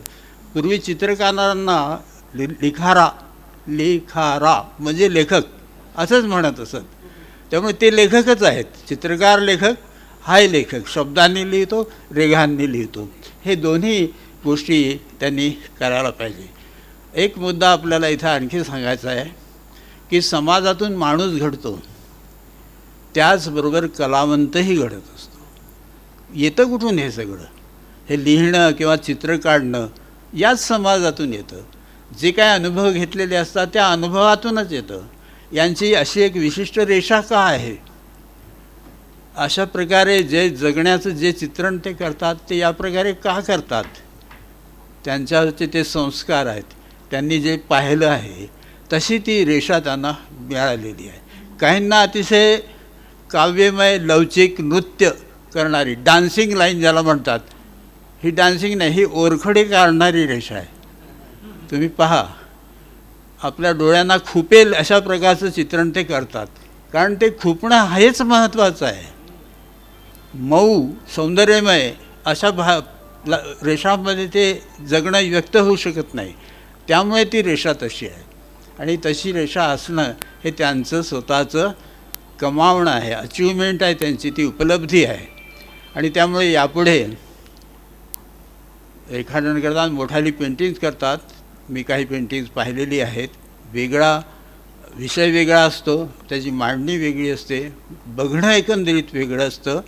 पूर्वी चित्रकारांना लिखारा म्हणजे लेखक असंच म्हणत असत. त्यामुळे ते लेखकच आहेत. चित्रकार लेखक, हाय लेखक, शब्दांनी लिहितो, रेघांनी लिहितो. हे दोन्ही गोष्टी त्यांनी करायला पाहिजे. एक मुद्दा आपल्याला इथं आणखी सांगायचा आहे की समाजातून माणूस घडतो, त्याचबरोबर कलावंतही घडत असतो. येतं कुठून हे सगळं? हे लिहिणं किंवा चित्र काढणं याच समाजातून येतं. जे काय अनुभव घेतलेले असतात त्या अनुभवातूनच येतं. यांची अशी एक विशिष्ट रेषा का आहे? अशा प्रकारे जे जगण्याचं जे चित्रण ते करतात ते या प्रकारे का करतात? त्यांच्यावरचे ते संस्कार आहेत, त्यांनी जे पाहिलं आहे तशी ती रेषा त्यांना मिळालेली आहे. काहींना अतिशय काव्यमय लवचिक नृत्य करणारी डान्सिंग लाईन ज्याला म्हणतात, ही डान्सिंग नाही, ही ओरखडे काढणारी रेषा आहे. तुम्ही पहा, आपल्या डोळ्यांना खुपेल अशा प्रकारचं चित्रण ते करतात. कारण ते खुपणं हेच महत्त्वाचं आहे. मऊ सौंदर्यमय अशा रेषांमध्ये ते जगणं व्यक्त होऊ शकत नाही. त्यामुळे ती रेषा तशी आहे. आणि तशी रेषा असणं हे त्यांचं स्वतःचं कमावणं आहे, अचिव्हमेंट आहे त्यांची, ती उपलब्धी आहे. आणि त्यामुळे यापुढे रेखाटन करतात, मोठाली पेंटिंग्स करतात. मी काही पेंटिंग्स पाहिलेली आहेत. वेगळा विषय वेगळा असतो, त्याची मांडणी वेगळी असते, बघणं एकंदरीत वेगळं असतं.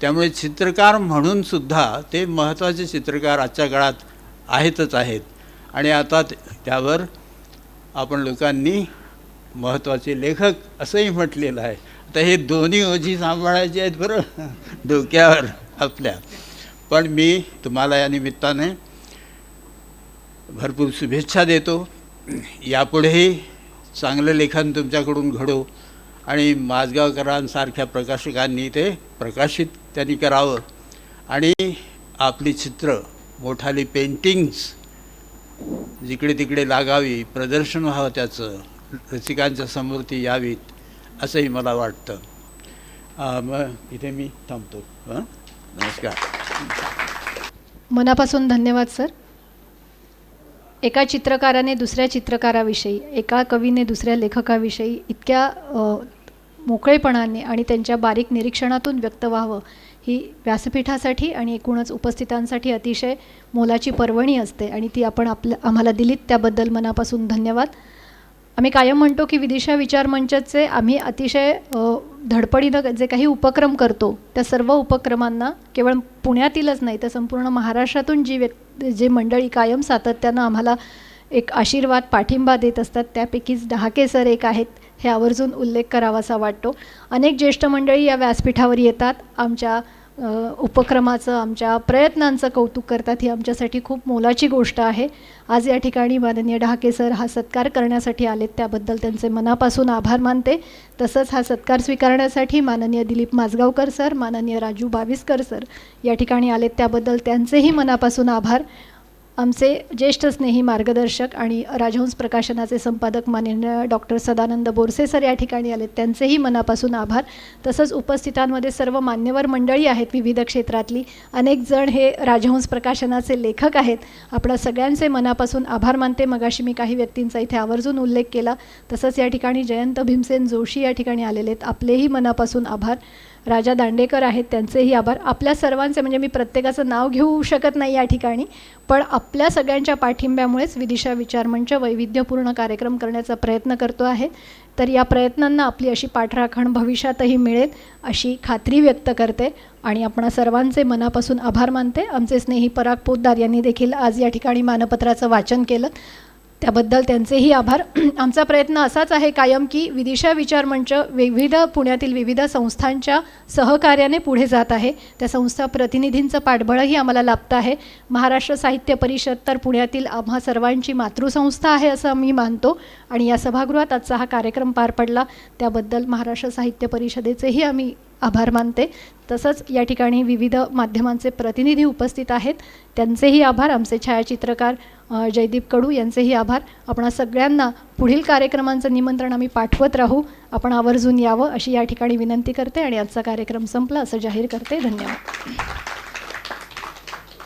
त्यामुळे चित्रकार म्हणून सुद्धा ते महत्त्वाचे चित्रकार आजच्या काळात आहेतच आहेत. आणि आता त्यावर आपण लोकांनी महत्त्वाचे लेखक असंही म्हटलेलं आहे. आता हे दोन्ही ओझी सांभाळायचे आहेत बरं डोक्यावर आपल्या. पण मी तुम्हाला या निमित्ताने भरपूर शुभेच्छा देतो. यापुढेही चांगलं लेखन तुमच्याकडून घडो आणि माझगावकरांसारख्या प्रकाशकांनी ते प्रकाशित त्यांनी करावं आणि आपली चित्र मोठाली पेंटिंग्स जिकडे तिकडे लागावी, प्रदर्शन व्हावं त्याचं, रसिकांच्या समोर ती यावीत असंही मला वाटतं. मग इथे मी थांबतो. नमस्कार. मनापासून धन्यवाद सर. एका चित्रकाराने दुसऱ्या चित्रकाराविषयी, एका कवीने दुसऱ्या लेखकाविषयी इतक्या मोकळेपणाने आणि त्यांच्या बारीक निरीक्षणातून व्यक्त व्हावं ही व्यासपीठासाठी आणि एकूणच उपस्थितांसाठी अतिशय मोलाची पर्वणी असते आणि ती आपण आम्हाला दिलीत त्याबद्दल मनापासून धन्यवाद. आम्ही कायम म्हणतो की विदिशा विचार मंचचे आम्ही अतिशय धडपडीनं जे काही उपक्रम करतो त्या सर्व उपक्रमांना केवळ पुण्यातीलच नाही तर संपूर्ण महाराष्ट्रातून जे मंडळी कायम सातत्यानं आम्हाला एक आशीर्वाद पाठिंबा देत असतात त्यापैकीच डहाके सर एक आहेत, हे आवर्जून उल्लेख करावासा वाटतो. अनेक ज्येष्ठ मंडळी या व्यासपीठावर येतात, आमच्या उपक्रमाचं, आमच्या प्रयत्नांचं कौतुक करतात. ही आमच्यासाठी खूप मोलाची गोष्ट आहे. आज या ठिकाणी माननीय डहाके सर हा सत्कार करण्यासाठी आलेत, त्याबद्दल त्यांचे मनापासून आभार मानते. तसंच हा सत्कार स्वीकारण्यासाठी माननीय दिलीप माझगावकर सर, माननीय राजू बाविस्कर सर या ठिकाणी आलेत, त्याबद्दल त्यांचेही मनापासून आभार. आमचे ज्येष्ठ स्नेही मार्गदर्शक आणि राजहंस प्रकाशनाचे संपादक माननीय डॉक्टर सदानंद बोरसे सर या ठिकाणी आलेत, त्यांचेही मनापासून आभार. तसंच उपस्थितांमध्ये सर्व मान्यवर मंडळी आहेत विविध क्षेत्रातली, अनेक जण हे राजहंस प्रकाशनाचे लेखक आहेत. आपल्या सगळ्यांचे मनापासून आभार मानते. मगाशी मी काही व्यक्तींचा इथे आवर्जून उल्लेख केला. तसंच या ठिकाणी जयंत भीमसेन जोशी या ठिकाणी आलेले आहेत, आपलेही मनापासून आभार. राजा दांडेकर आहेत, त्यांचेही आभार. आपल्या सर्वांचे, म्हणजे मी प्रत्येकाचं नाव घेऊ शकत नाही या ठिकाणी, पण आपल्या सगळ्यांच्या पाठिंब्यामुळेच विदिशा विचार मंच वैविध्यपूर्ण कार्यक्रम करण्याचा प्रयत्न करतो आहे. तर या प्रयत्नांना आपली अशी पाठराखण भविष्यातही मिळेल अशी खात्री व्यक्त करते आणि आपणा सर्वांचे मनापासून आभार मानते. आमचे स्नेही पराग पोद्दार यांनी देखील आज या ठिकाणी मानपत्राचं वाचन केलं, त्याबद्दल त्यांचेही आभार. आमचा प्रयत्न असाच आहे कायम की विदिशा विचार मंच पुण्यातील विविध संस्थांच्या सहकार्याने पुढे जात आहे. त्या संस्था प्रतिनिधींचं पाठबळही आम्हाला लाभतं आहे. महाराष्ट्र साहित्य परिषद तर पुण्यातील आम्हा सर्वांची मातृसंस्था आहे असं मी मानतो आणि या सभागृहात आजचा हा कार्यक्रम पार पडला त्याबद्दल महाराष्ट्र साहित्य परिषदेचेही आम्ही आभार मानते. तसंच या ठिकाणी विविध माध्यमांचे प्रतिनिधी उपस्थित आहेत, त्यांचेही आभार. आमचे छायाचित्रकार जयदीप कडू यांचेही आभार. आपणा सगळ्यांना पुढील कार्यक्रमांचं निमंत्रण आम्ही पाठवत राहू, आपण आवर्जून यावं अशी या ठिकाणी विनंती करते आणि आजचा कार्यक्रम संपला असं जाहीर करते. धन्यवाद.